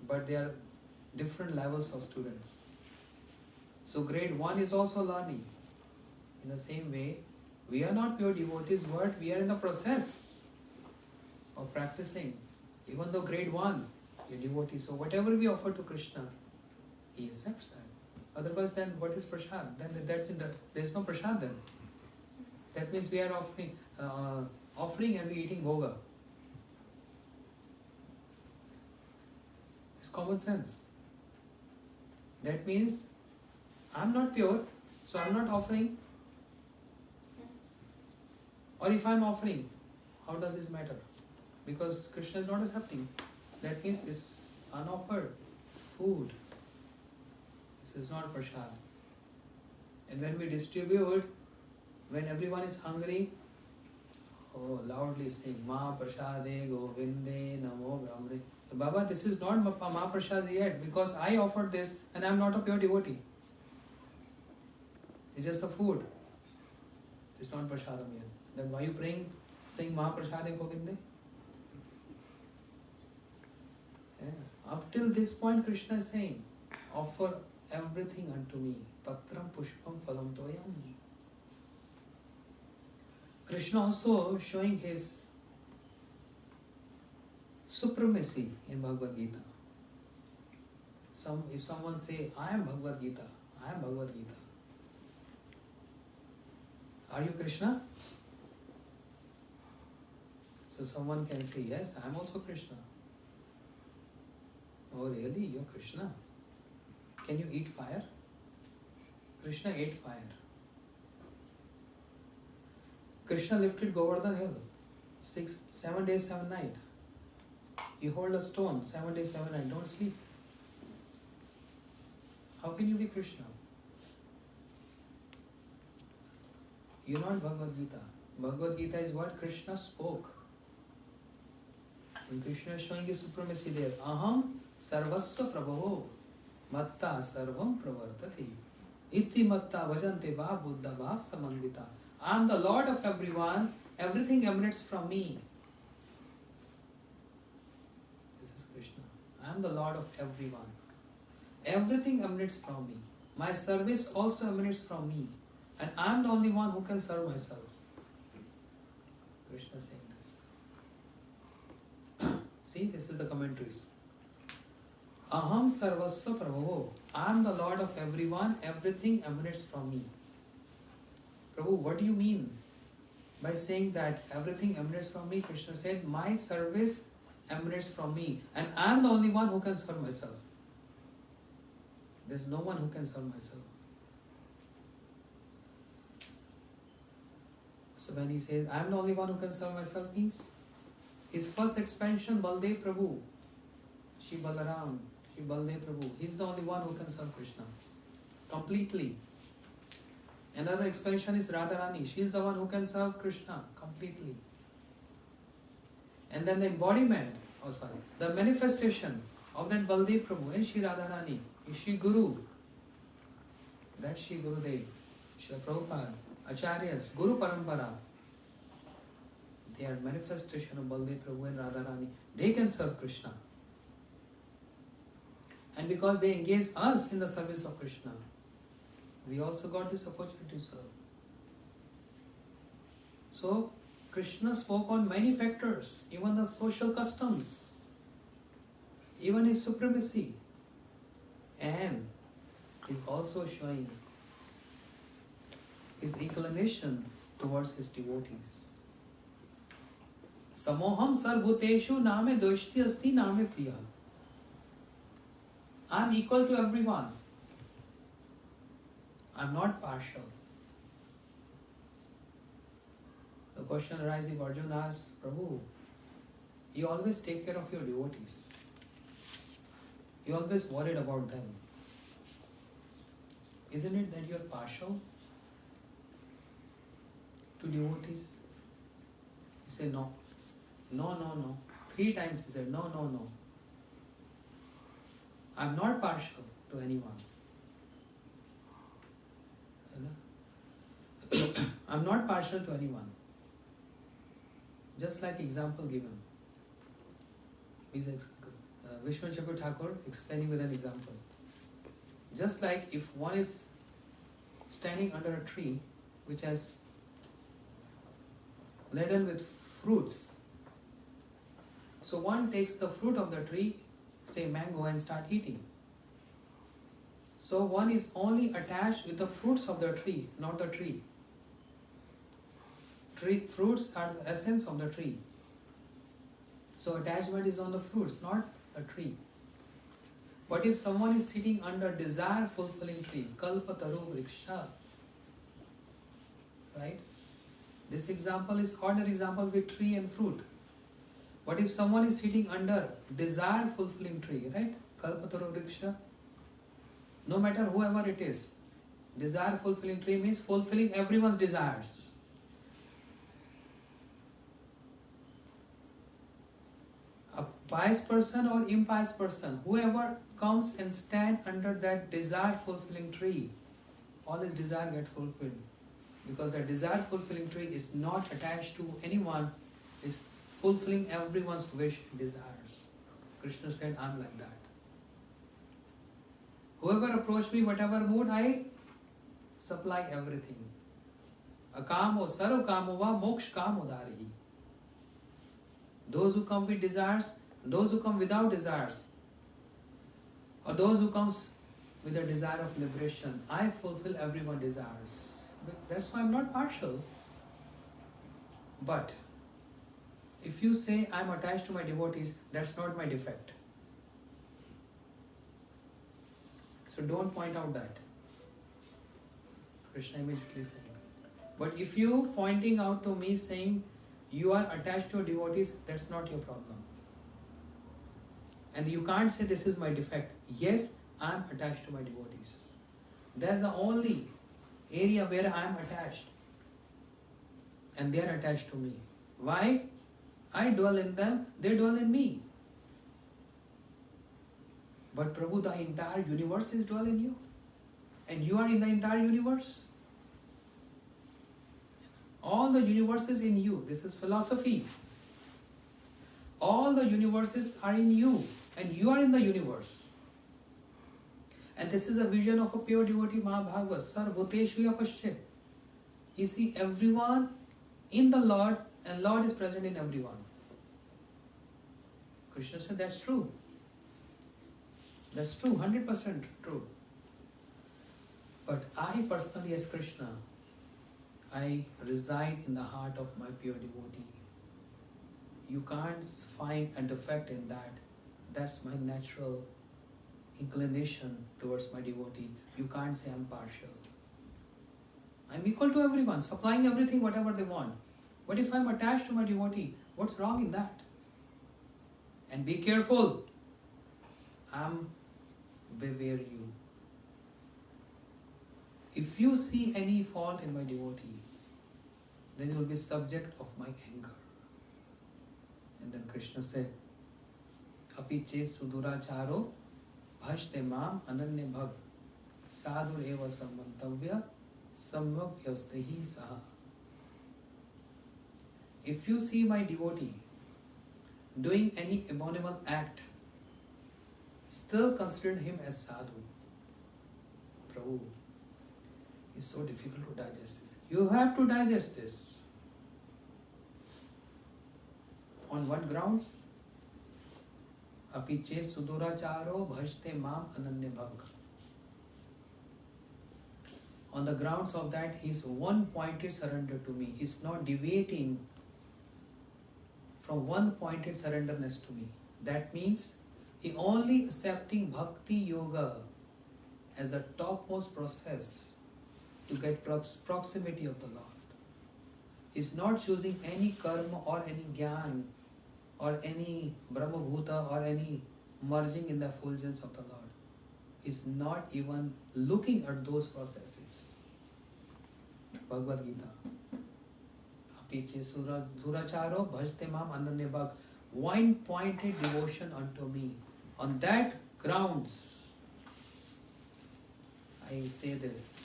But they are different levels of students. So grade 1 is also learning. In the same way, we are not pure devotees, but we are in the process of practicing. Even though grade 1, you're devotee. So whatever we offer to Krishna, he accepts that. Otherwise then what is prasad? Then that means that there is no prasad then. That means we are offering and we eating bhoga. It's common sense. That means I'm not pure, so I'm not offering. Or if I'm offering, how does this matter? Because Krishna is not accepting. That means it's unoffered food. This is not prasad. And when we distribute, when everyone is hungry, oh, loudly sing, Ma prasade govinde namo brahmane. Baba, this is not Ma prasad yet, because I offered this and I am not a pure devotee. It's just a food. It's not prasadam yet. Then why are you praying, saying Ma prasade govinde? Yeah. Up till this point, Krishna is saying, offer everything unto me. Patram pushpam phalam toyam. Krishna also showing his supremacy in Bhagavad Gita. If someone say, I am Bhagavad Gita, I am Bhagavad Gita. Are you Krishna? So someone can say, yes, I am also Krishna. Oh really? You're Krishna? Can you eat fire? Krishna ate fire. Krishna lifted Govardhan hill 7 days, 7 nights. You hold a stone 7 days, 7 nights. Don't sleep. How can you be Krishna? You're not Bhagavad Gita. Bhagavad Gita is what Krishna spoke. And Krishna is showing his supremacy there. Aham sarvasya prabhavo matta sarvam pravartati. Iti matta vajante va buddha va samanvita. I am the Lord of everyone. Everything emanates from me. This is Krishna. I am the Lord of everyone. Everything emanates from me. My service also emanates from me. And I am the only one who can serve myself. Krishna is saying this. See, this is the commentaries. Aham sarvasya prabhavo. I am the Lord of everyone. Everything emanates from me. Prabhu, what do you mean By saying that everything emanates from me, Krishna said, my service emanates from me, and I am the only one who can serve myself. There is no one who can serve myself. So when he says, I am the only one who can serve myself, means his first expansion, Baldev Prabhu, Shri Balaram, Shri Baldev Prabhu, he is the only one who can serve Krishna completely. Another expansion is Radharani, she is the one who can serve Krishna completely. And then the embodiment, the manifestation of that Baldev Prabhu and Shri Radharani is Shri Guru. That's Shri Gurudev, Shri Prabhupada, Acharyas, Guru Parampara. They are manifestation of Baldev Prabhu and Radharani. They can serve Krishna. And because they engage us in the service of Krishna, we also got this opportunity to serve. So, Krishna spoke on many factors, even the social customs, even his supremacy, and is also showing his inclination towards his devotees. Samoham sarvbhuteshu name doshti asti name priya. I am equal to everyone. I am not partial. The question arises if Arjuna asks, Prabhu, you always take care of your devotees. You always worried about them. Isn't it that you are partial to devotees? He said, no. No, no, no. 3 times he said, no, no, no. I am not partial to anyone. I am not partial to anyone. Just like example given. Vishnu Chakur Thakur explaining with an example. Just like if one is standing under a tree which has laden with fruits. So one takes the fruit of the tree, say mango, and start eating. So one is only attached with the fruits of the tree, not the tree. Fruits are the essence of the tree. So attachment is on the fruits, not the tree. But if someone is sitting under desire fulfilling tree, kalpataru vriksha, right? This example is ordinary example with tree and fruit. But if someone is sitting under desire fulfilling tree, right? Kalpataru vriksha, no matter whoever it is, desire fulfilling tree means fulfilling everyone's desires. A pious person or impious person, whoever comes and stand under that desire fulfilling tree, all his desire get fulfilled. Because that desire fulfilling tree is not attached to anyone, is fulfilling everyone's wish and desires. Krishna said, I am like that. Whoever approach me, whatever mood, I supply everything. Akamo sarv kamo va moksh kamo darihi. Those who come with desires, those who come without desires, or those who comes with a desire of liberation, I fulfill everyone's desires. But that's why I'm not partial. But if you say I'm attached to my devotees, that's not my defect. So don't point out that. Krishna immediately said. But if you pointing out to me saying you are attached to your devotees, that's not your problem. And you can't say this is my defect. Yes, I am attached to my devotees. That's the only area where I am attached. And they are attached to me. Why? I dwell in them, they dwell in me. But Prabhu, the entire universe is dwell in you. And you are in the entire universe. All the universe is in you. This is philosophy. All the universes are in you. And you are in the universe. And this is a vision of a pure devotee Mahabhagavad. Sarvbhuteshu yapashyat. You see everyone in the Lord, and Lord is present in everyone. Krishna said that's true. That's true, 100% true. But I personally as Krishna, I reside in the heart of my pure devotee. You can't find a defect in that. That's my natural inclination towards my devotee. You can't say I'm partial. I'm equal to everyone, supplying everything, whatever they want. But if I'm attached to my devotee, what's wrong in that? And be careful. I'm beware you. If you see any fault in my devotee, then you will be subject of my anger. And then Krishna said, Api che suduracharo bhajte mam ananya bhav sadhur eva sammantavya samvapyastehi saha. If you see my devotee doing any abominable act, still consider him as sadhu. Prabhu, it's so difficult to digest this. You have to digest this. On what grounds? Apiche suduracharo bhajte mam ananya bhag. On the grounds of that, he is one-pointed surrender to me. He is not deviating from one-pointed surrenderness to me. That means he only accepting bhakti yoga as the topmost process to get proximity of the Lord. He is not choosing any karma or any jnana or any Brahma Bhuta or any merging in the effulgence of the Lord. He is not even looking at those processes. Bhagavad Gita. Apiche suracharo bhajte mam ananya bhag. One-pointed devotion unto me. On that grounds, I say this.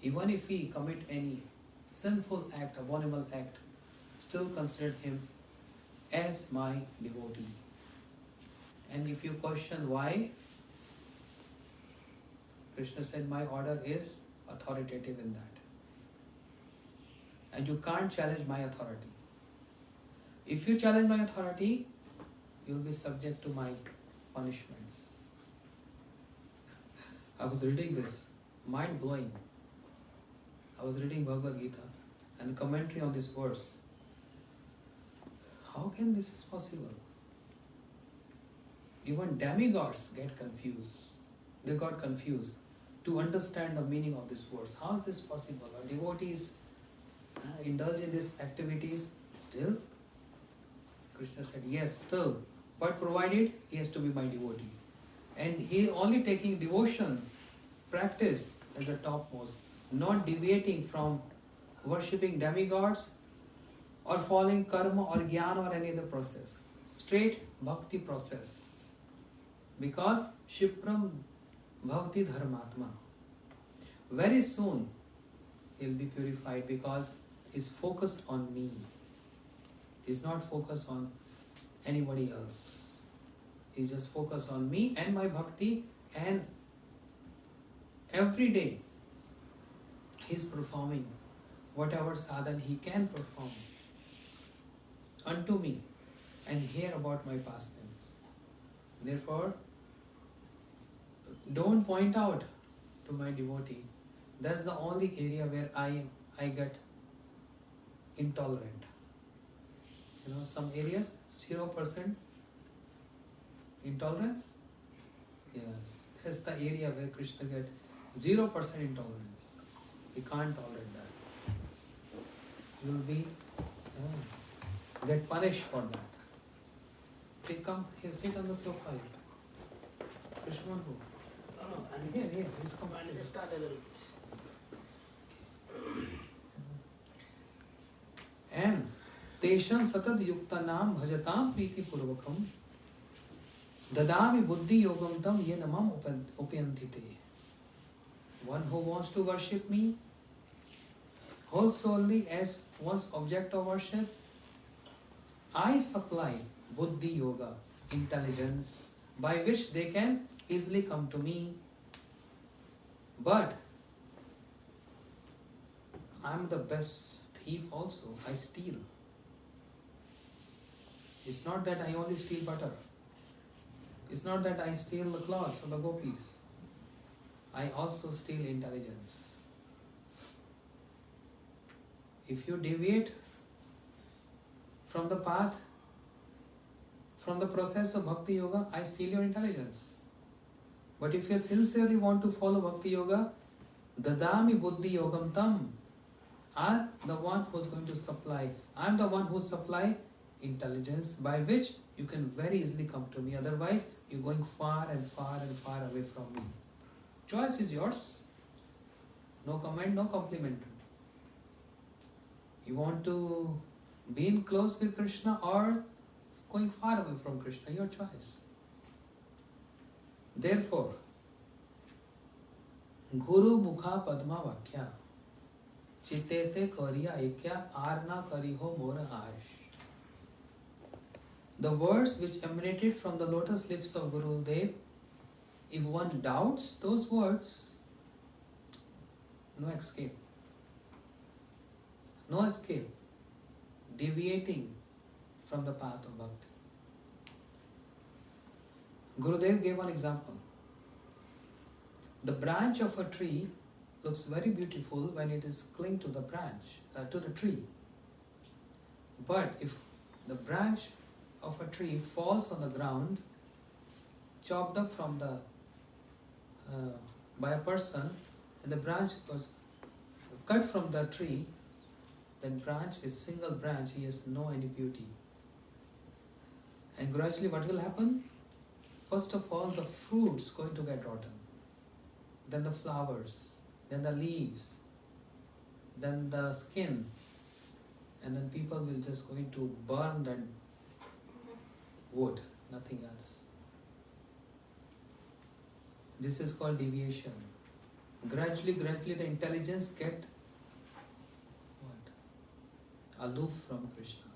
Even if we commit any sinful act, abominable act, still consider him as my devotee. And if you question why, Krishna said, my order is authoritative in that. And you can't challenge my authority. If you challenge my authority, you will be subject to my punishments. I was reading this, mind blowing. I was reading Bhagavad Gita and commentary on this verse. How can this is possible? Even demigods get confused. They got confused to understand the meaning of this verse. How is this possible? Our devotees indulge in these activities still? Krishna said, yes, still. But provided he has to be my devotee. And he only taking devotion, practice as the topmost. Not deviating from worshipping demigods or following karma or jnana or any other process. Straight bhakti process. Because Shipram Bhavati Dharmatma. Very soon he will be purified because he is focused on me. He is not focused on anybody else. He is just focused on me and my bhakti, and every day he is performing whatever sadhana he can perform unto me and hear about my pastimes. Therefore, don't point out to my devotee. That's the only area where I get intolerant. You know, some areas, 0% intolerance. Yes, that's the area where Krishna gets 0% intolerance. He can't tolerate that. You will be get punished for that. Okay, come here, sit on the sofa here. Krishna, go. No, Here, please come. I understand a little bit. And Tesham Satad Yuktanam Bhajatam Priti Purvakam Dadami Buddhi Yogam Tam Yenamam Upyantite. One who wants to worship me whole solely as one's object of worship, I supply Buddhi Yoga, intelligence, by which they can easily come to me. But I'm the best thief also. I steal. It's not that I only steal butter. It's not that I steal the clothes of the gopis. I also steal intelligence. If you deviate from the path, from the process of Bhakti Yoga, I steal your intelligence. But if you sincerely want to follow Bhakti Yoga, Dadami Buddhi Yogam Tam, I'm the one who's going to supply. I'm the one who supply intelligence by which you can very easily come to me. Otherwise, you're going far and far and far away from me. Choice is yours. No comment, no compliment. You want to be in close with Krishna or going far away from Krishna, your choice. Therefore, Guru Mukha Padma Vakya Chitete Kariya Ekya Arna Kariho Mora Ash. The words which emanated from the lotus lips of Guru Dev, if one doubts those words, no escape. No escape. Deviating from the path of bhakti. Gurudev gave one example. The branch of a tree looks very beautiful when it is clinged to the branch, to the tree. But if the branch of a tree falls on the ground, chopped up from the by a person, and the branch was cut from the tree, that branch is single branch, he has no any beauty. And gradually what will happen? First of all, the fruits going to get rotten, then the flowers, then the leaves, then the skin, and then people will just going to burn that wood, nothing else. This is called deviation. Gradually the intelligence get what? Aloof from Krishna,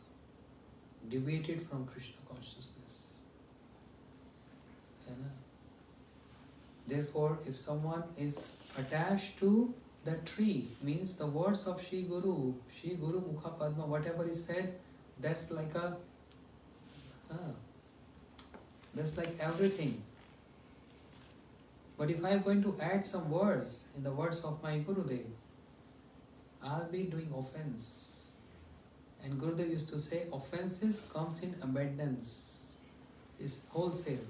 deviated from Krishna consciousness. Therefore, if someone is attached to the tree, means the words of Shri Guru Mukha Padma, whatever is said, that's like that's like everything. But if I am going to add some words in the words of my Gurudev, I'll be doing offense. And Gurudev used to say, offenses comes in abundance. It's wholesale,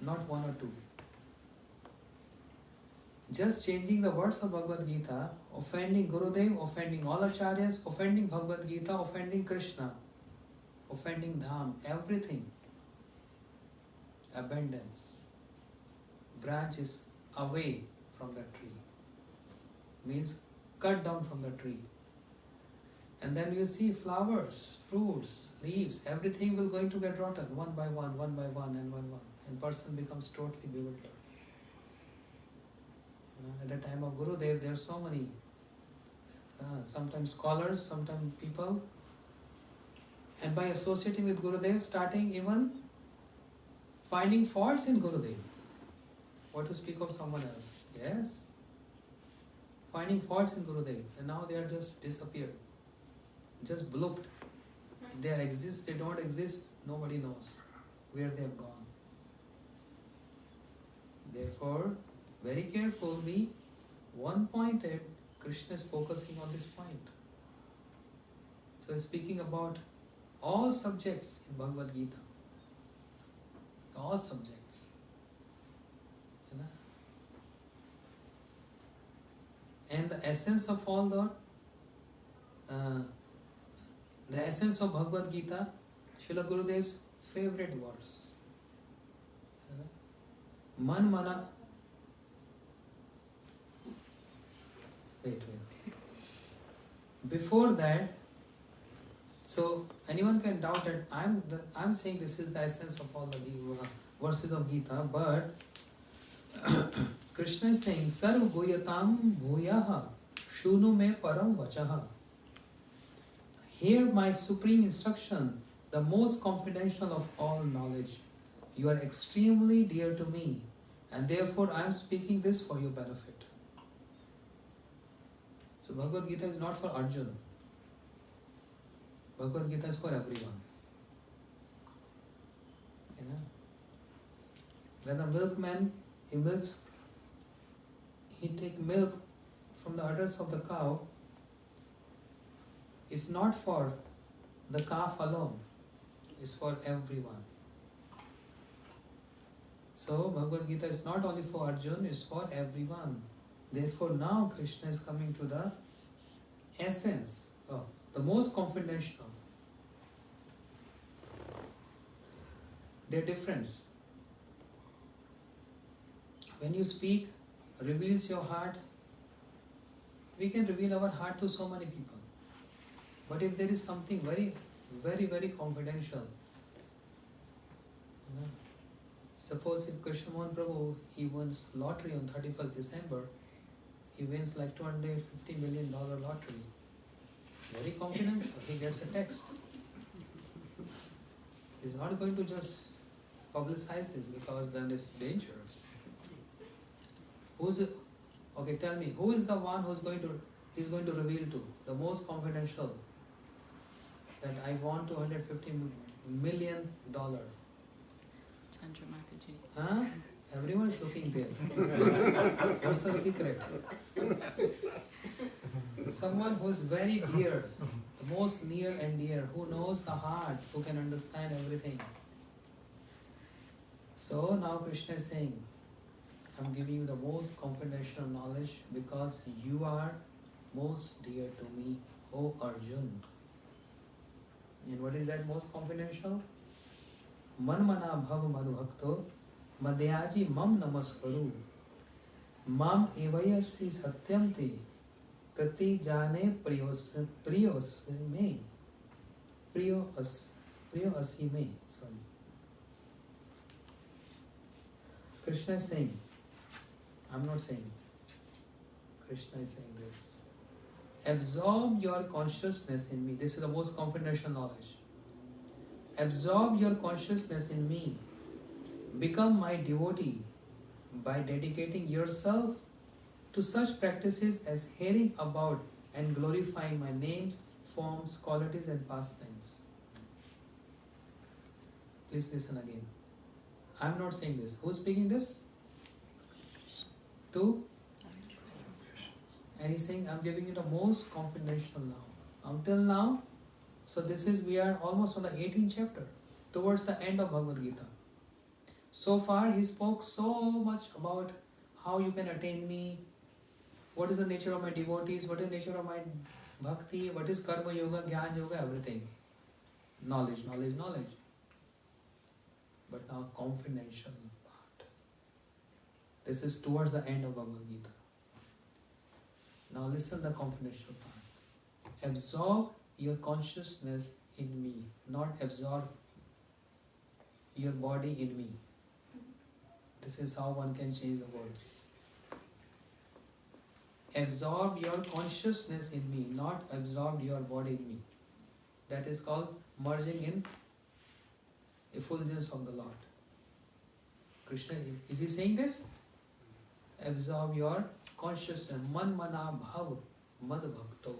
not one or two. Just changing the words of Bhagavad Gita, offending Gurudev, offending all acharyas, offending Bhagavad Gita, offending Krishna, offending Dham, everything. Abundance. Branch is away from the tree. Means cut down from the tree. And then you see flowers, fruits, leaves, everything will going to get rotten one by one, and one by one. And person becomes totally bewildered. At the time of Gurudev, there are so many, sometimes scholars, sometimes people. And by associating with Gurudev, starting even finding faults in Gurudev. What to speak of someone else? Yes. Finding faults in Gurudev. And now they are just disappeared. Just blooped. They exist, they don't exist, nobody knows where they have gone. Therefore, very careful, be one-pointed. Krishna is focusing on this point. So he's speaking about all subjects in Bhagavad Gita. All subjects. And the essence of all the essence of Bhagavad Gita, Srila Gurudev's favorite words. Man mana. Wait. Before that, so anyone can doubt that I'm saying this is the essence of all the verses of Gita, but Krishna is saying, Sarv Guyatam Bhuyaha Shunu Me Param Vachaha. Hear my supreme instruction, the most confidential of all knowledge. You are extremely dear to me, and therefore I am speaking this for your benefit. So Bhagavad Gita is not for Arjuna. Bhagavad Gita is for everyone. When the milkman, he take milk from the udders of the cow, is not for the calf alone, it's for everyone. So Bhagavad Gita is not only for Arjuna, it's for everyone. Therefore now Krishna is coming to the essence, the most confidential. Their difference. When you speak, reveals your heart, we can reveal our heart to so many people. But if there is something very, very, very confidential, suppose if Krishna Mohan Prabhu, he wins lottery on 31st December, he wins like $250 million lottery. Very confidential. He gets a text. He's not going to just publicize this because then it's dangerous. Okay, tell me, who is the one he's going to reveal to? The most confidential. That I want $250 million. Huh? Everyone is looking there. What's the secret? Someone who is very dear, the most near and dear, who knows the heart, who can understand everything. So now Krishna is saying, I'm giving you the most confidential knowledge because you are most dear to me, O Arjun. And what is that most confidential? Man mana bhav madhubhakto madhyaji mam namaskaru mam evayasi satyam te prati jane priyos me priyasi me. Sorry. Krishna is saying, I'm not saying, Krishna is saying this. Absorb your consciousness in me. This is the most confidential knowledge. Absorb your consciousness in me. Become my devotee by dedicating yourself to such practices as hearing about and glorifying my names, forms, qualities and pastimes. Please listen again. I'm not saying this. Who's speaking this? To? And he's saying, I'm giving you the most confidential now. Until now, so we are almost on the 18th chapter, towards the end of Bhagavad Gita. So far, he spoke so much about how you can attain me, what is the nature of my devotees, what is the nature of my bhakti, what is karma yoga, jnana yoga, everything. Knowledge. But now confidential part. This is towards the end of Bhagavad Gita. Now listen the confidential part. Absorb your consciousness in me, not absorb your body in me. This is how one can change the words. Absorb your consciousness in me, not absorb your body in me. That is called merging in effulgence of the Lord. Krishna, is he saying this? Absorb your consciousness. Man mana bhav mad bhakto.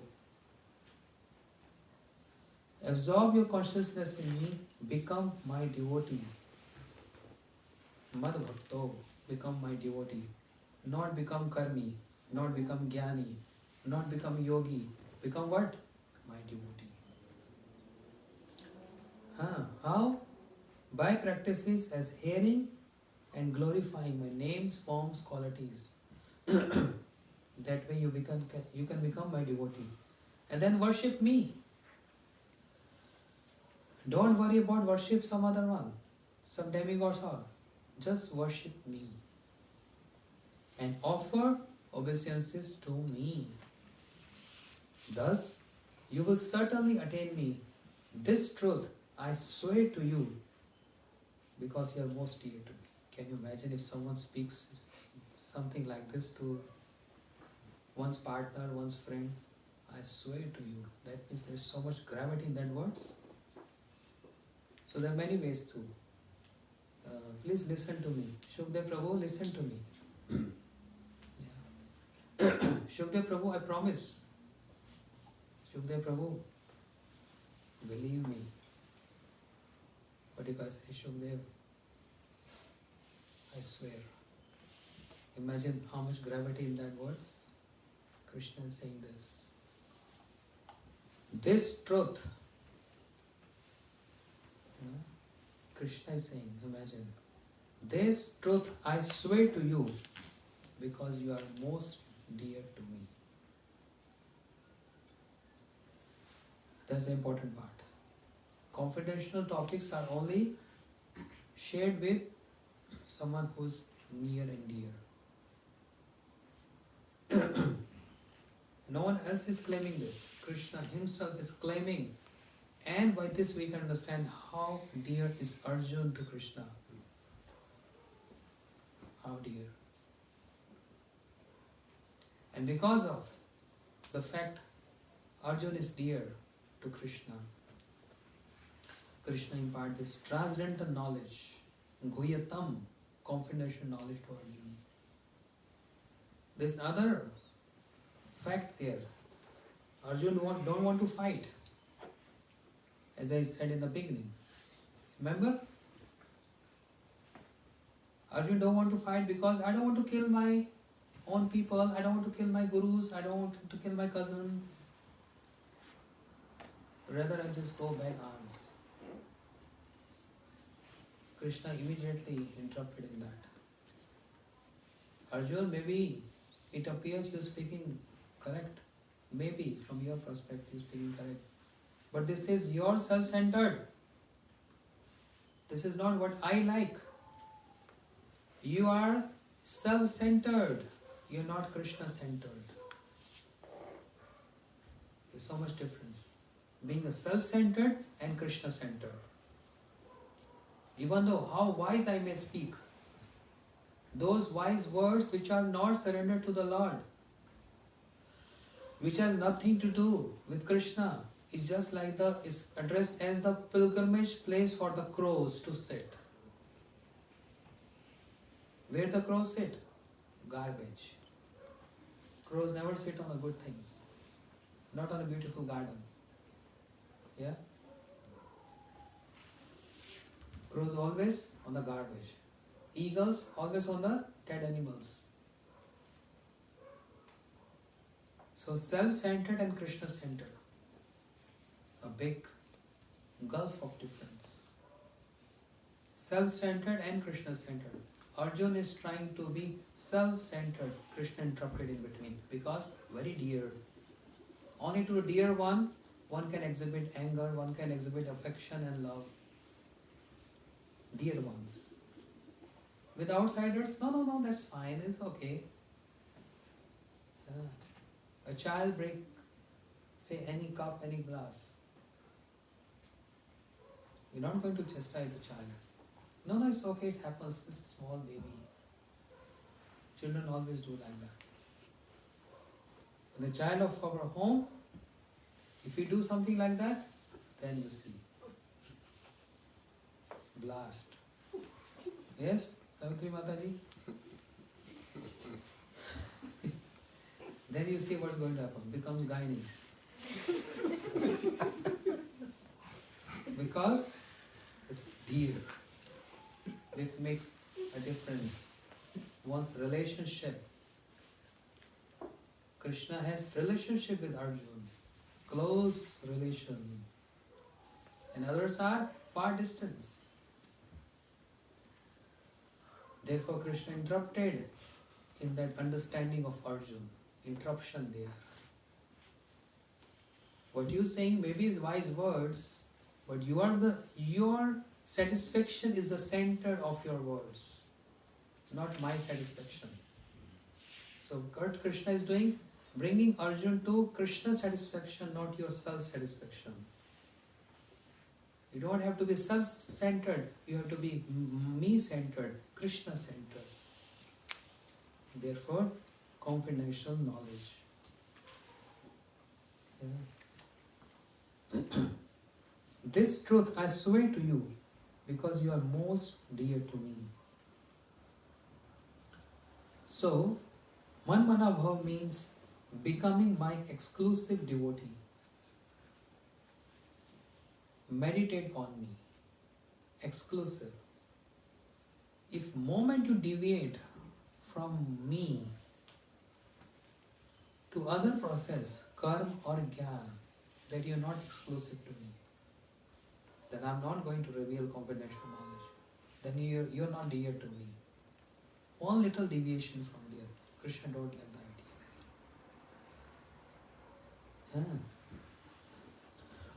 Absorb your consciousness in me. Become my devotee. Mad bhakto. Become my devotee. Not become karmi. Not become jnani. Not become yogi. Become what? My devotee. How? By practices as hearing and glorifying my names, forms, qualities. That way you can become my devotee. And then worship me. Don't worry about worship some other one, some demigods or. Just worship me. And offer obeisances to me. Thus, you will certainly attain me. This truth I swear to you, because you are most dear to me. Can you imagine if someone speaks something like this to one's partner, one's friend? I swear to you. That means there is so much gravity in that words. So there are many ways to. Please listen to me. Shukdev Prabhu, listen to me. Shukdev Prabhu, I promise. Shukdev Prabhu, believe me. What if I say, Shukdev, I swear. Imagine how much gravity in that words. Krishna is saying this. This truth, Krishna is saying, imagine, this truth I swear to you because you are most dear to me. That's the important part. Confidential topics are only shared with someone who's near and dear. No one else is claiming this. Krishna himself is claiming. And by this we can understand how dear is Arjuna to Krishna. How dear. And because of the fact Arjuna is dear to Krishna, Krishna imparts this transcendental knowledge, Guhyatam, confidential knowledge to Arjuna. There's another fact there. Arjuna don't want to fight, as I said in the beginning. Remember? Arjuna don't want to fight because I don't want to kill my own people, I don't want to kill my gurus, I don't want to kill my cousin. Rather I just go back arms. Krishna immediately interrupted in that. Arjuna, maybe it appears you're speaking correct. Maybe from your perspective you're speaking correct. But this is your self-centered. This is not what I like. You are self-centered. You're not Krishna-centered. There's so much difference. Being a self-centered and Krishna-centered. Even though how wise I may speak, those wise words which are not surrendered to the Lord, which has nothing to do with Krishna, is just like is addressed as the pilgrimage place for the crows to sit. Where the crows sit? Garbage. Crows never sit on the good things. Not on a beautiful garden. Yeah? Crows always on the garbage. Eagles always on the dead animals. So self-centered and Krishna-centered. A big gulf of difference. Self-centered and Krishna-centered. Arjuna is trying to be self-centered. Krishna interrupted in between because very dear. Only to a dear one can exhibit anger, one can exhibit affection and love. Dear ones. With outsiders, no, that's fine, it's okay. A child break, say any cup, any glass. We're not going to chastise the child. No, it's okay, it happens, it's a small baby. Children always do like that. When the child of our home, if we do something like that, then you see. Blast. Yes, Savitri Mataji? Then you see what's going to happen. Becomes gynaes. Because it's dear. It makes a difference. One's relationship. Krishna has relationship with Arjuna. Close relation. And others are far distance. Therefore Krishna interrupted in that understanding of Arjuna. Interruption there. What you're saying maybe is wise words, but your satisfaction is the center of your words, not my satisfaction. So what Krishna is doing, bringing Arjuna to Krishna's satisfaction, not your self-satisfaction. You don't have to be self-centered, you have to be me-centered, Krishna-centered. Therefore, confidential knowledge. Yeah. This truth I swear to you because you are most dear to me. So, Manmana Bhav means becoming my exclusive devotee. Meditate on me. Exclusive. If moment you deviate from me to other process, karma or jnana, that you are not exclusive to me, then I am not going to reveal confidential knowledge. Then you are not dear to me. One little deviation from there. Krishna don't like the idea.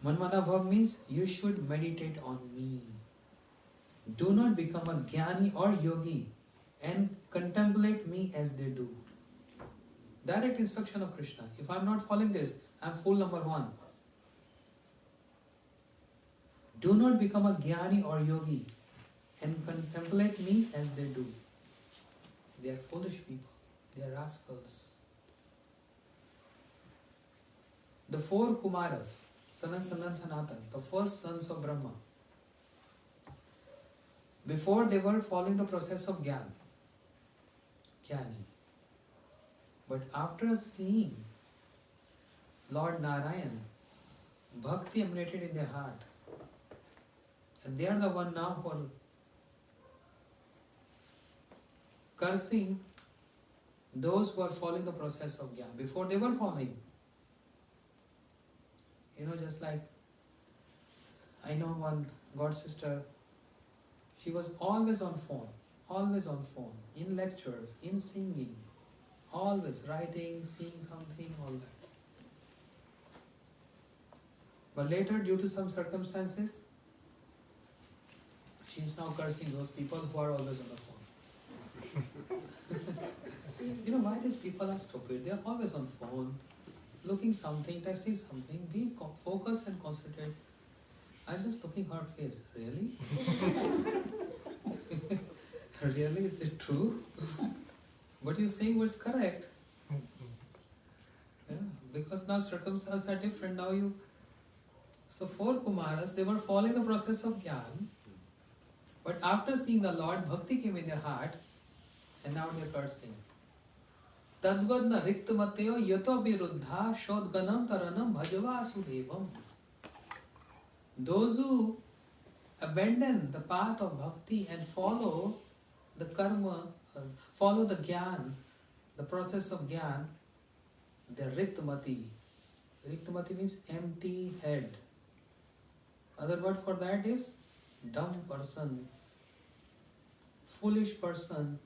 Manmana bhav means you should meditate on me. Do not become a jnani or yogi and contemplate me as they do. Direct instruction of Krishna. If I am not following this, I am fool number one. Do not become a jnani or yogi and contemplate me as they do. They are foolish people. They are rascals. The four Kumaras, Sanat, Sandan, Sanatan, the first sons of Brahma, before they were following the process of Jnani. But after seeing Lord Narayan, Bhakti emanated in their heart. And they are the one now who are cursing those who are following the process of Jnana. Before they were following. Just like I know one God sister, she was always on phone, in lectures, in singing, always writing, seeing something, all that. But later, due to some circumstances, she is now cursing those people who are always on the phone. Why these people are stupid? They are always on phone, looking something, testing something. Be focused and concentrate. I'm just looking her face. Really? Really? Is it true? What you're saying was correct. Yeah, because now circumstances are different. So four Kumaras, they were following the process of Jnana. But after seeing the Lord, Bhakti came in their heart, and now they are cursing. Tadvadna riktamateo yato viruddha shodganam taranam bhajava sudevam. Those who abandon the path of bhakti and follow the karma, follow the jnana, the process of jnana, they are riktmati. Riktmati means empty head. Other word for that is dumb person, foolish person,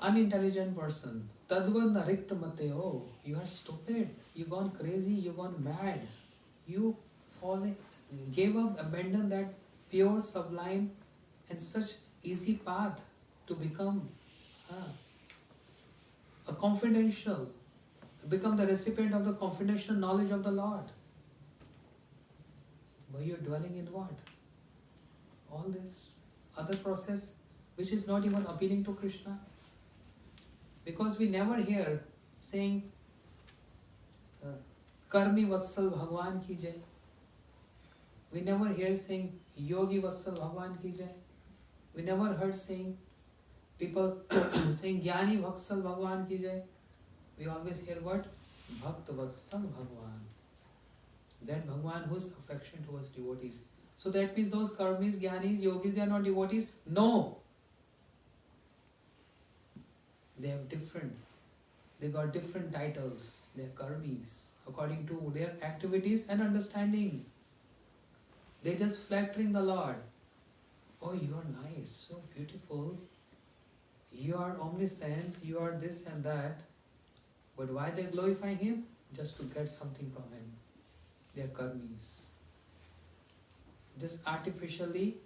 unintelligent person. Tadvadna riktmateo. You are stupid. You gone crazy. You gone mad. You gave up, abandoned that pure, sublime, and such easy path to become a confidential, become the recipient of the confidential knowledge of the Lord. But you are dwelling in what? All this other process which is not even appealing to Krishna. Because we never hear saying Karmi Vatsal Bhagwan ki jai. We never hear saying Yogi Vatsal Bhagwan ki jai. We never heard saying people saying Jnani Vatsal Bhagwan ki jai. We always hear what? Bhakt Vatsal Bhagwan. That Bhagwan whose affection towards devotees. So that means those karmis, jnanis, yogis, they are not devotees? No! They got different titles. They are karmis according to their activities and understanding. They just flattering the Lord. Oh, you are nice, so beautiful. You are omniscient, you are this and that. But why they glorifying Him? Just to get something from Him. They are karmis. Just artificially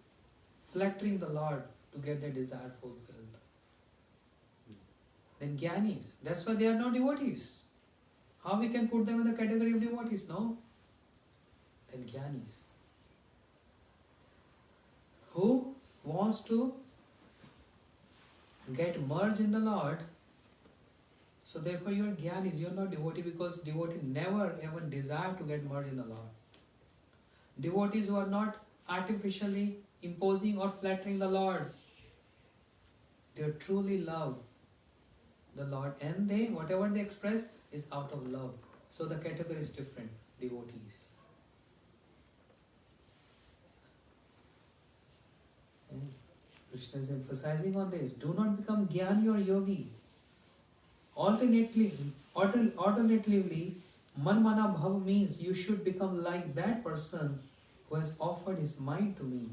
flattering the Lord to get their desire fulfilled. Then jnanis, that's why they are not devotees. How we can put them in the category of devotees? No. Then jnanis. Who wants to get merged in the Lord? So therefore you are jnanis, you are not devotee, because devotee never ever desire to get merged in the Lord. Devotees who are not artificially imposing or flattering the Lord. They truly love the Lord, and they, whatever they express is out of love. So the category is different. Devotees. And Krishna is emphasizing on this. Do not become jnani or yogi. Alternatively, Man mana bhav means you should become like that person who has offered his mind to me.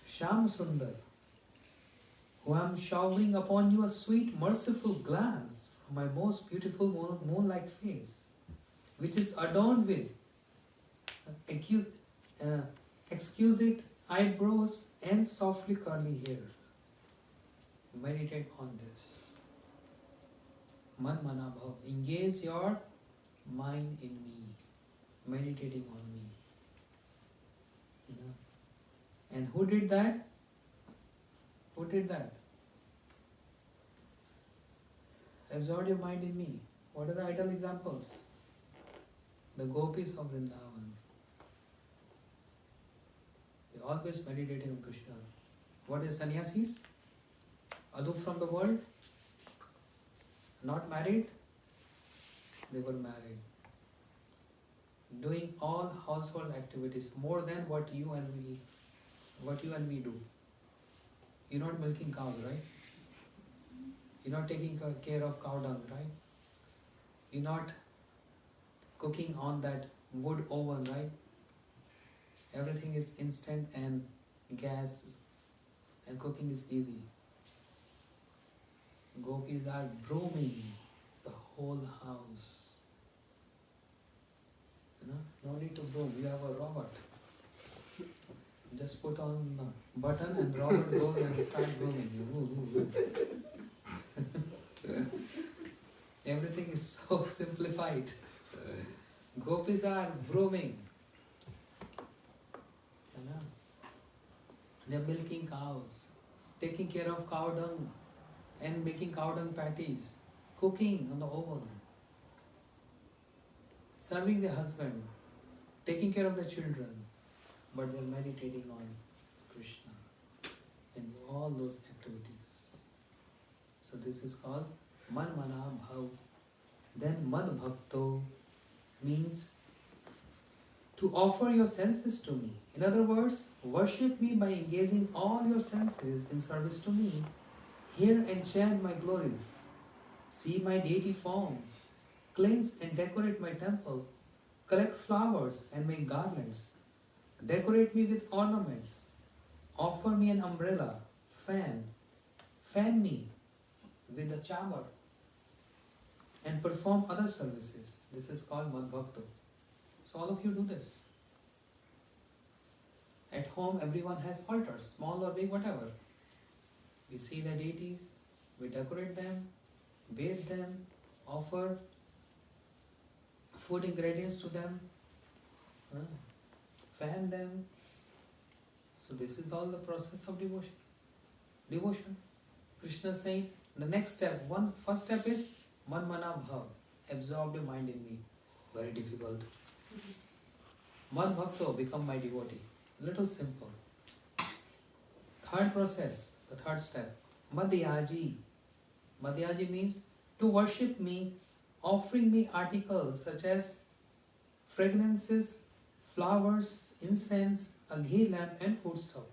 Sham Sundar, who I am showering upon you a sweet, merciful glance from my most beautiful moon-like face, which is adorned with exquisite eyebrows and softly curly hair. Meditate on this. Man mana bhav. Engage your mind in me, meditating on me. And who did that? Who did that? Absorb your mind in me. What are the idol examples? The gopis of Vrindavan. They always meditated on Krishna. What is sannyasis? Aloof from the world? Not married? They were married. Doing all household activities more than what you and me do. You're not milking cows, right? You're not taking care of cow dung, right? You're not cooking on that wood oven, right? Everything is instant and gas, and cooking is easy. Gopis are brooming the whole house. No need to broom. You have a robot. Just put on the button and robot goes and start brooming. Everything is so simplified. Gopis are brooming. They're milking cows, taking care of cow dung and making cow dung patties, cooking on the oven, serving their husband, taking care of the children, but they're meditating on Krishna in all those activities. So this is called Man Mana Bhav. Then Mad Bhakto means to offer your senses to me. In other words, worship me by engaging all your senses in service to me. Hear and chant my glories. See my deity form. Cleanse and decorate my temple. Collect flowers and make garlands. Decorate me with ornaments. Offer me an umbrella, fan. Fan me with a chamber. And perform other services. This is called Mad Bhakta. So all of you do this. At home, everyone has altars, small or big, whatever. We see the deities, we decorate them, bathe them, offer food ingredients to them, fan them. So this is all the process of devotion. Devotion. Krishna is saying, the next step, first step is Man Mana Bhav. Absorb your mind in me. Very difficult. Mad Bhakto, become my devotee. Little simple. Third process, the third step. Madhyaji. Madhyaji means to worship me, offering me articles such as fragrances, flowers, incense, a ghee lamp and foodstuff.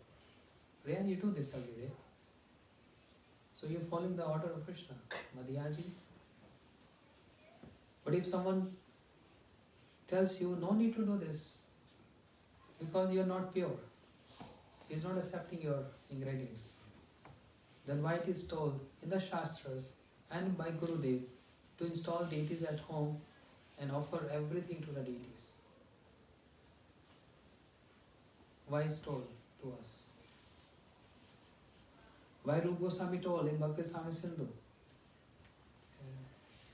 Riya, you do this every day. So you're following the order of Krishna. Madhyaji. But if someone tells you no need to do this because you're not pure, he is not accepting your ingredients, then why it is told in the Shastras and by Gurudev to install deities at home and offer everything to the deities? Why is told to us? Why Rupa Goswami told in Bhakti Sami Sindhu,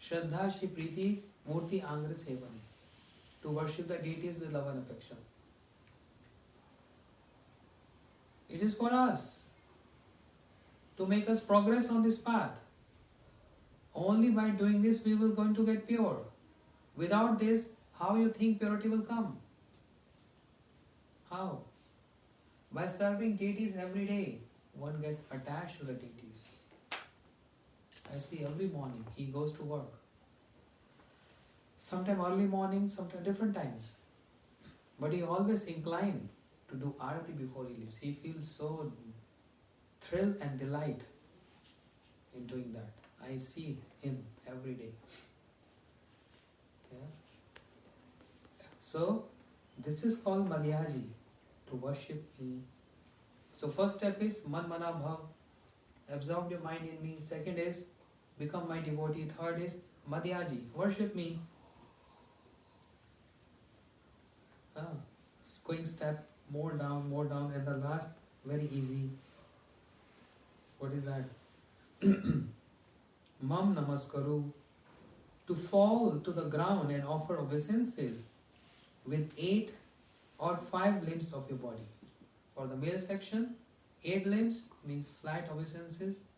Shraddha Shri Preeti Murti Angra Sevani, to worship the deities with love and affection. It is for us to make us progress on this path. Only by doing this we will going to get pure. Without this, how you think purity will come? How? By serving deities every day, one gets attached to the deities. I see every morning he goes to work. Sometime early morning, sometime different times. But he always inclined to do arati before he leaves. He feels so thrill and delight in doing that. I see him every day. Yeah. So this is called Madhyaji, to worship me. So first step is Man Mana Bhav, absorb your mind in me. Second is become my devotee. Third is Madhyaji, worship me. Going step more down, and the last very easy. What is that? Mam Namaskaru, to fall to the ground and offer obeisances with 8 or 5 limbs of your body. For the male section, 8 limbs means flat obeisances.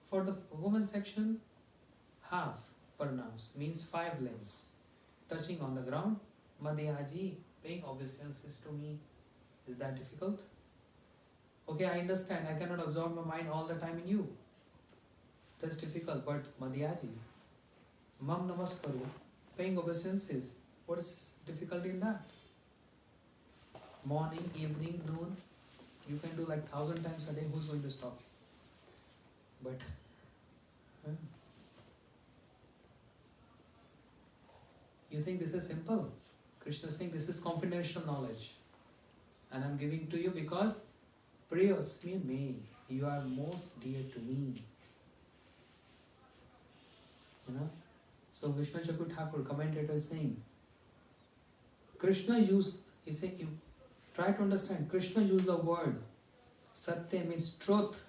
For the woman section, half pranams means 5 limbs. Touching on the ground, Madhyaji, paying obeisances to me. Is that difficult? Okay, I understand. I cannot absorb my mind all the time in you. That's difficult, but Madhyaji, Mam Namaskaru, paying obeisances. What is difficulty in that? Morning, evening, noon, you can do like 1,000 times a day. Who's going to stop you? But you think this is simple? Krishna is saying this is confidential knowledge, and I'm giving to you because Priyasmi me, you are most dear to me. You know? So Vishnu Chakur Thakur, commentator, is saying Krishna used, he said, you try to understand, Krishna used the word Satya means truth.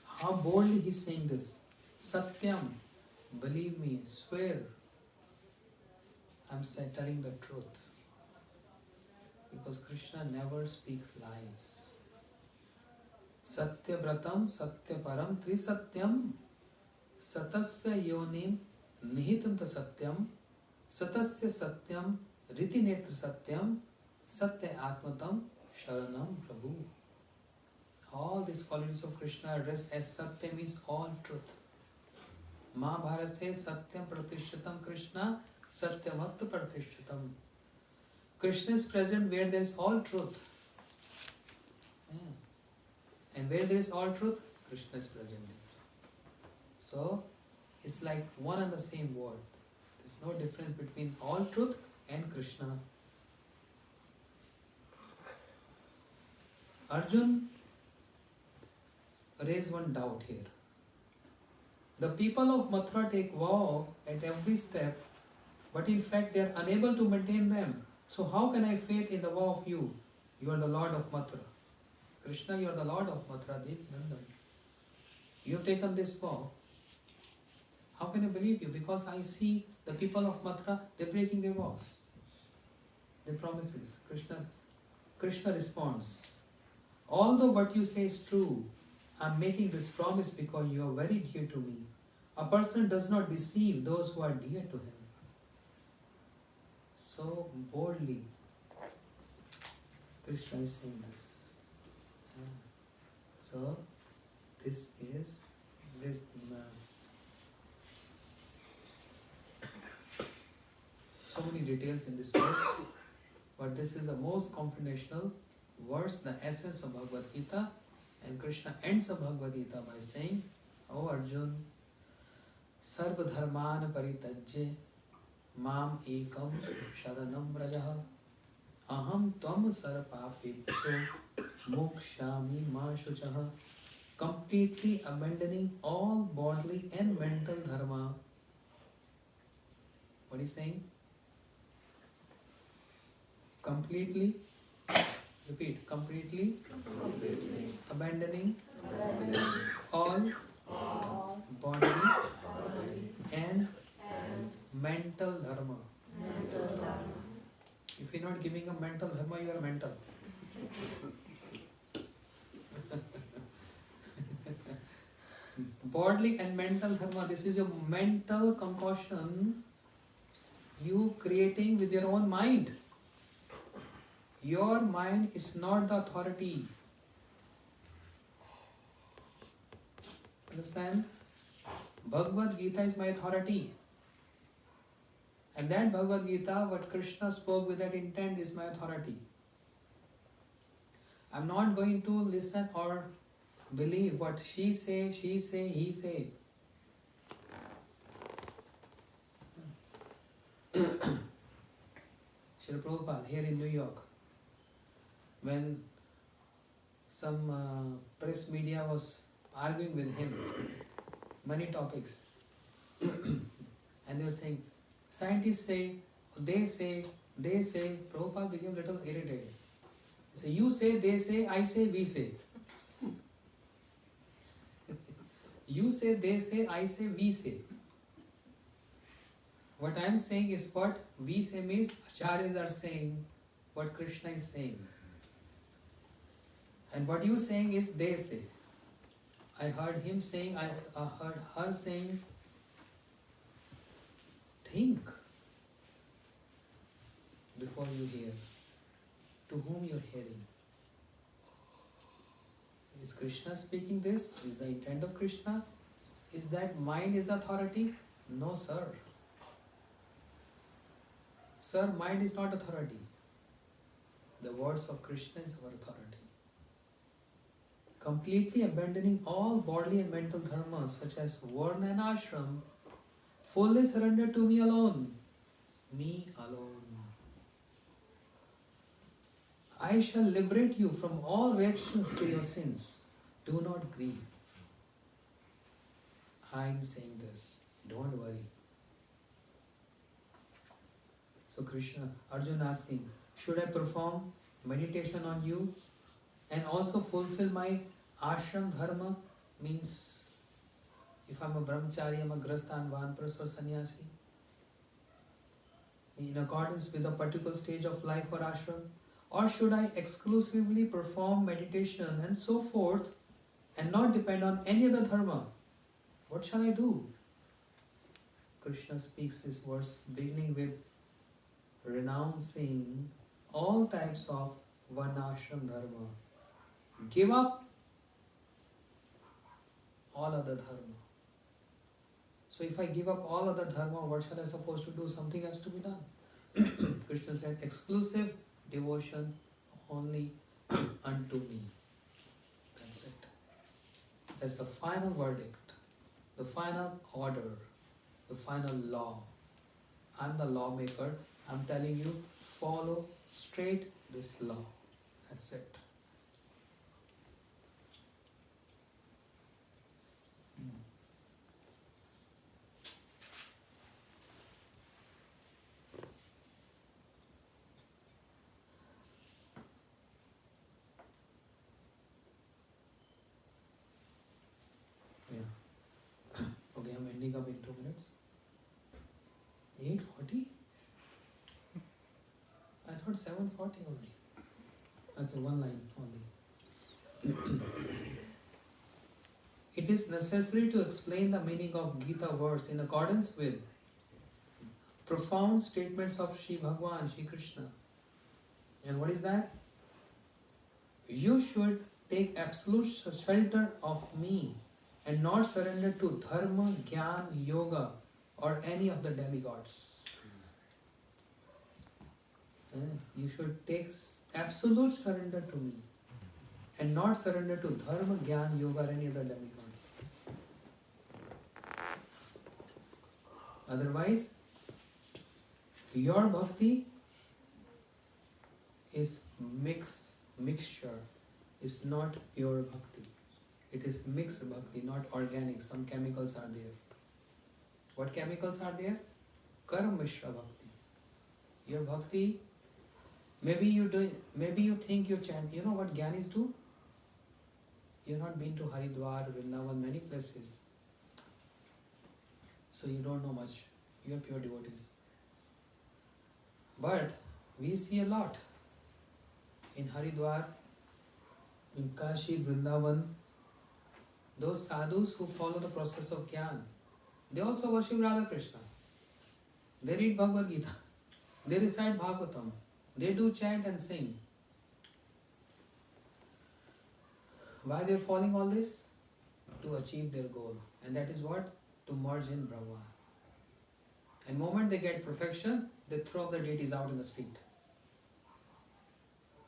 How boldly he's saying this. Satyam, believe me, swear. I'm telling the truth. Because Krishna never speaks lies. Satya Vratam, Satya Param, Trisatyam, Satasya Yonim, Nihitam Satyam, Satasya Satyam, Riti Netra Satyam, Satya Atmatam, Sharanam Prabhu. All these qualities of Krishna addressed as Satya means all truth. Mahabharata says Satyam Pratishtatam Krishna, Satyamat Pratishtatam. Krishna is present where there is all truth. And where there is all truth, Krishna is present there. So, it's like one and the same word. There's no difference between all truth and Krishna. Arjun raised one doubt here. The people of Mathura take vow at every step, but in fact they are unable to maintain them. So how can I faith in the vow of you? You are the Lord of Mathura. Krishna, you are the Lord of Mathura, Devi Nandan. You have taken this vow. How can I believe you? Because I see the people of Mathura, they are breaking their vows, their promises. Krishna responds, although what you say is true, I am making this promise because you are very dear to me. A person does not deceive those who are dear to him. So boldly, Krishna is saying this. So, this is this. So many details in this verse, but this is the most confidential verse, the essence of Bhagavad Gita. And Krishna ends the Bhagavad Gita by saying, O Arjun, Sarva Dharman Paritajya Mam Ekam Sharanam Brajaha Aham Tvam Sarpapibhyo Mokshami Ma Shuchaha. Completely abandoning all bodily and mental dharma. What is saying? Completely, repeat, completely abandoning all bodily and mental dharma. If you're not giving a mental dharma, you are mental. Bodily and mental dharma, this is a mental concoction you creating with your own mind. Your mind is not the authority. Understand? Bhagavad Gita is my authority. And that Bhagavad Gita, what Krishna spoke with that intent, is my authority. I'm not going to listen or believe what she say, he say. Srila Prabhupada here in New York, when some press media was arguing with him, many topics, and they were saying, scientists say, they say, Prabhupada became a little irritated. So you say, they say, I say, we say. You say, they say, I say, we say. What I am saying is what we say means acharyas are saying what Krishna is saying. And what you saying is they say. I heard him saying, I heard her saying, think before you hear. To whom you are hearing? Is Krishna speaking this? Is the intent of Krishna? Is that mind is the authority? No, sir. Sir, mind is not authority. The words of Krishna is our authority. Completely abandoning all bodily and mental dharmas such as varna and ashram, fully surrender to me alone. Me alone. I shall liberate you from all reactions to your sins. Do not grieve. I am saying this. Don't worry. So Krishna, Arjuna asking, should I perform meditation on you and also fulfill my ashram dharma? Means, if I'm a brahmachari, I'm a grasthan, vanprastha or sannyasi, in accordance with a particular stage of life or ashram? Or should I exclusively perform meditation and so forth and not depend on any other dharma? What shall I do? Krishna speaks these words beginning with renouncing all types of varnashram dharma. Give up all other dharma. So if I give up all other dharma, what shall I supposed to do? Something has to be done. Krishna said, exclusive devotion only unto me. That's it. That's the final verdict, the final order, the final law. I'm the lawmaker. I'm telling you, follow straight this law. That's it. Yeah. Okay, I'm ending up in 2 minutes. 8:40? I thought 7:40 only. Okay, one line only. It is necessary to explain the meaning of Gita verse in accordance with profound statements of Sri Bhagwan, Sri Krishna. And what is that? You should take absolute shelter of me and not surrender to dharma, jnana, yoga or any of the demigods. You should take absolute surrender to me and not surrender to dharma, jnana, yoga or any other demigods. Otherwise, your bhakti is mixture, is not pure bhakti. It is mixed bhakti, not organic. Some chemicals are there. What chemicals are there? Karma mishra bhakti. Your bhakti, maybe you think you chant. You know what Gyanis do? You have not been to Haridwar, Vrindavan, many places. So you don't know much. You are pure devotees. But we see a lot. In Haridwar, in Kashi, Vrindavan, those sadhus who follow the process of Gyan, they also worship Radha Krishna. They read Bhagavad Gita. They recite Bhagavatam. They do chant and sing. Why they are following all this? To achieve their goal. And that is what? To merge in Brahma. And the moment they get perfection, they throw the deities out in the street.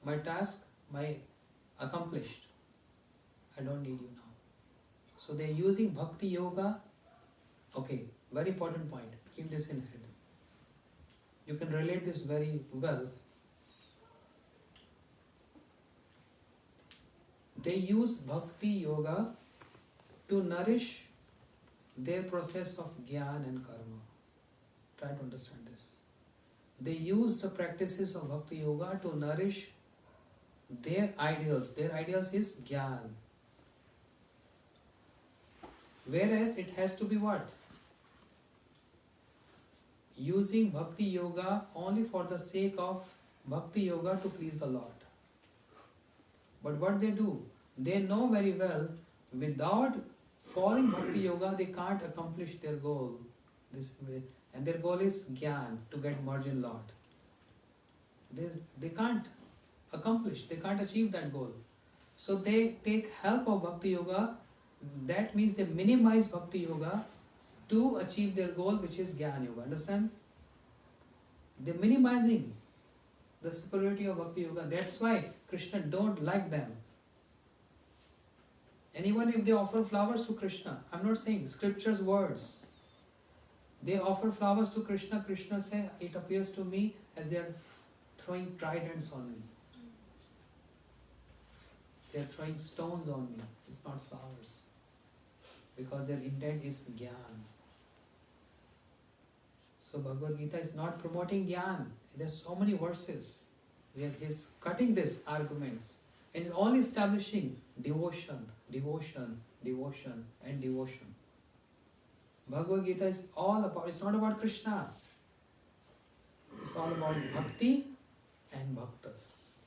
My task, my accomplished. I don't need you now. So they are using Bhakti Yoga. Okay, very important point. Keep this in head. You can relate this very well. They use bhakti yoga to nourish their process of jnana and karma. Try to understand this. They use the practices of bhakti yoga to nourish their ideals. Their ideals is jnana. Whereas it has to be what? Using bhakti yoga only for the sake of bhakti yoga to please the Lord. But what they do? They know very well, without following bhakti yoga, they can't accomplish their goal. And their goal is jnana, to get merged in Lord. They can't accomplish, they can't achieve that goal. So they take help of bhakti yoga. That means they minimize bhakti yoga to achieve their goal, which is jnana yoga. Understand? They're minimizing the superiority of bhakti yoga. That's why Krishna don't like them. And even if they offer flowers to Krishna, I'm not saying scripture's words. They offer flowers to Krishna. Krishna says, it appears to me as they are throwing tridents on me. They are throwing stones on me. It's not flowers. Because their intent is jnana. So Bhagavad Gita is not promoting jnana. There's so many verses where he's cutting these arguments. And is only establishing devotion, devotion, devotion and devotion. Bhagavad Gita is all about, it's not about Krishna. It's all about bhakti and bhaktas.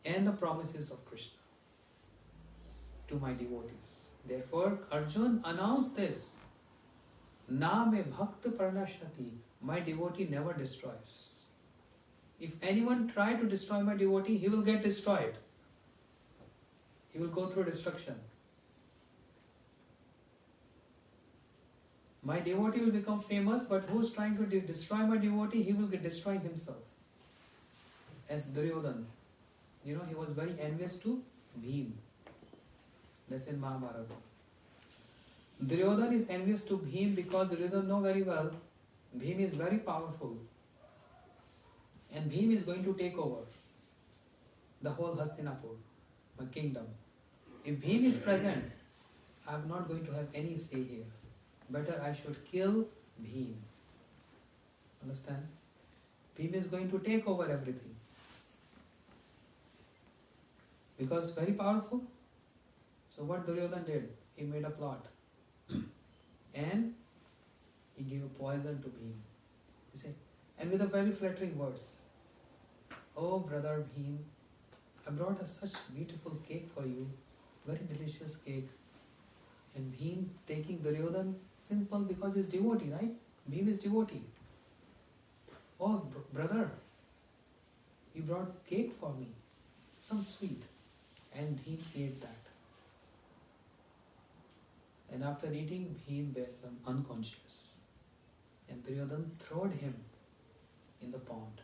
And the promises of Krishna to my devotees. Therefore, Arjun announced this. Na me bhakta pranashati. My devotee never destroys. If anyone try to destroy my devotee, he will get destroyed. He will go through destruction. My devotee will become famous, but who's trying to destroy my devotee, he will get destroying himself. As Duryodhana, he was very envious to Bhim. That's in Mahabharata. Duryodhana is envious to Bhim because Duryodhana know very well Bhim is very powerful. And Bhim is going to take over the whole Hastinapur, my kingdom. If Bhim is present, I am not going to have any say here. Better I should kill Bhim. Understand? Bhim is going to take over everything. Because very powerful. So what Duryodhana did? He made a plot. And he gave a poison to Bhim. You see? And with a very flattering words. Oh brother Bhim, I brought such beautiful cake for you. Very delicious cake. And Bhim taking Duryodhana, simple because he's devotee, right? Bhim is devotee. Oh brother, you brought cake for me. Some sweet. And Bhim ate that. And after eating, Bhim became unconscious. And Duryodhana threw him in the pond.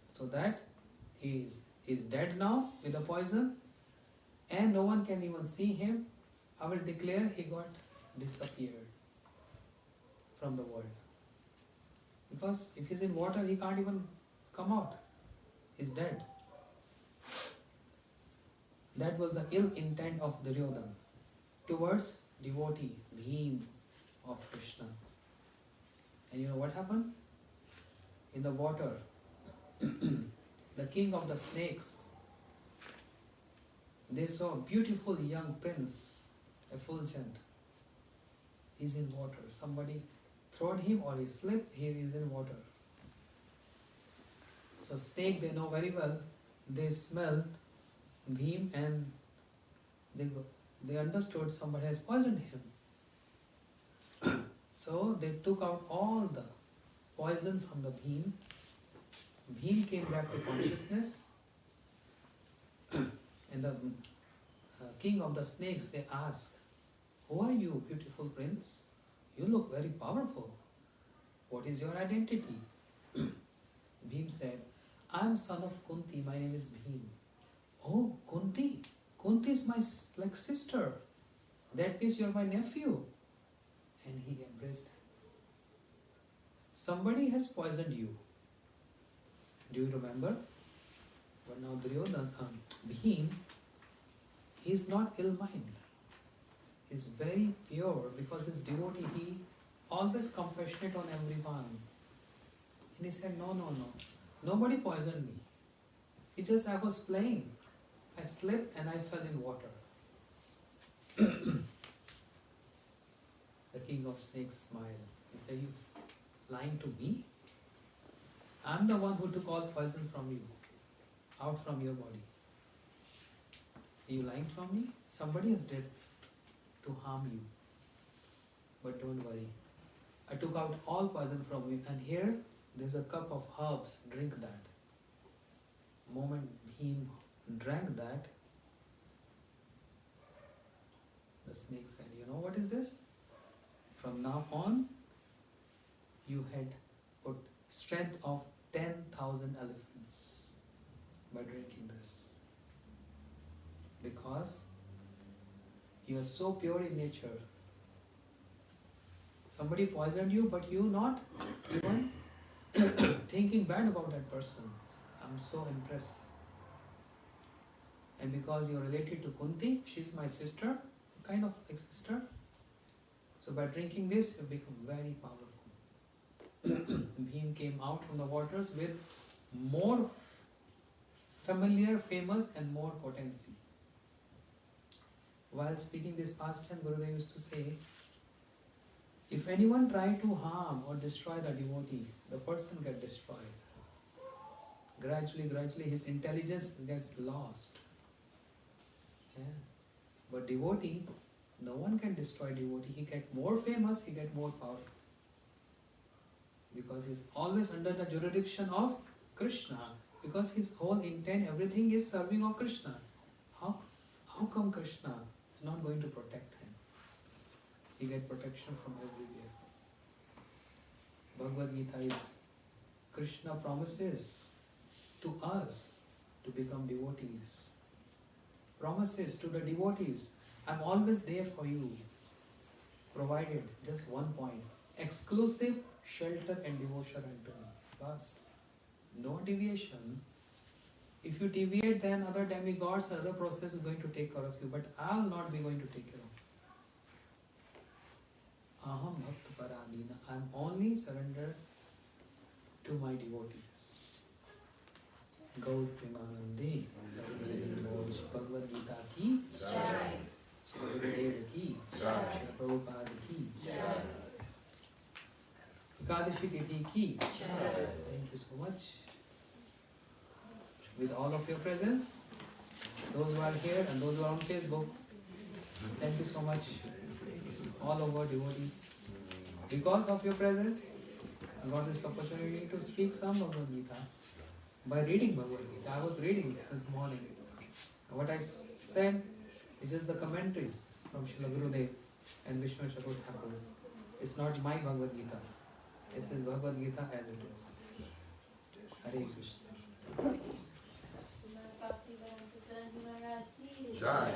So that he's dead now with the poison. And no one can even see him. I will declare he got disappeared from the world. Because if he's in water, he can't even come out. He's dead. That was the ill intent of Duryodhana towards devotee, Bhim of Krishna. And you know what happened? In the water, the king of the snakes, they saw a beautiful young prince, effulgent. He's in water. Somebody threw him or he slipped, he is in water. So snake, they know very well, they smell Bhim and they understood somebody has poisoned him. So they took out all the poison from the Bhim. Bhim came back to consciousness. And the king of the snakes, they asked, who are you, beautiful prince? You look very powerful. What is your identity? Bhim said, I am son of Kunti, my name is Bhim. Oh, Kunti. Kunti is my sister. That means you are my nephew. And he embraced him. somebody has poisoned you. Do you remember? But now Bhim, he is not ill-minded. He is very pure because his devotee, he always compassionate on everyone. And he said, no, nobody poisoned me. It's just I was playing. I slipped and I fell in water. The king of snakes smiled. He said, you lying to me? I'm the one who took all poison from you, out from your body. Are you lying from me? Somebody has did to harm you. But don't worry. I took out all poison from you, and here there's a cup of herbs. Drink that. The moment Bhim drank that, the snake said, you know what is this? From now on, you had put strength of 10,000 elephants by drinking this. Because you are so pure in nature. Somebody poisoned you, but you not even thinking bad about that person. I'm so impressed. And because you're related to Kunti, she's my sister, kind of like sister. So by drinking this, you become very powerful. Bhim came out from the waters with more familiar, famous and more potency. While speaking this pastime, Gurudev used to say, if anyone try to harm or destroy the devotee, the person gets destroyed. Gradually, his intelligence gets lost. Yeah. But devotee, no one can destroy devotee. He gets more famous, he gets more powerful. Because he's always under the jurisdiction of Krishna. Because his whole intent, everything is serving of Krishna. How come Krishna is not going to protect him? He gets protection from everywhere. Bhagavad Gita is Krishna promises to us to become devotees. Promises to the devotees, I'm always there for you. Provided just one point, exclusive shelter and devotion unto me. Bas. No deviation. If you deviate, then other demigods, other process is going to take care of you. But I will not be going to take care of you. Aham bhakta paradina. I am only surrendered to my devotees. Gaur Premanande. Bhagavad Gita ki Jai. Shri Gurudev ki Jai. Shri Prabhupada ki Jai. Ekadashi Tithi ki Jai. Thank you so much. With all of your presence, those who are here and those who are on Facebook, thank you so much. All over devotees. Because of your presence, I got this opportunity to speak some Bhagavad Gita by reading Bhagavad Gita. I was reading since morning. What I said is just the commentaries from Srila Gurudev and Vishnu Shakur Thakur. It's not my Bhagavad Gita. It says Bhagavad Gita as it is. Hare Krishna. Jai.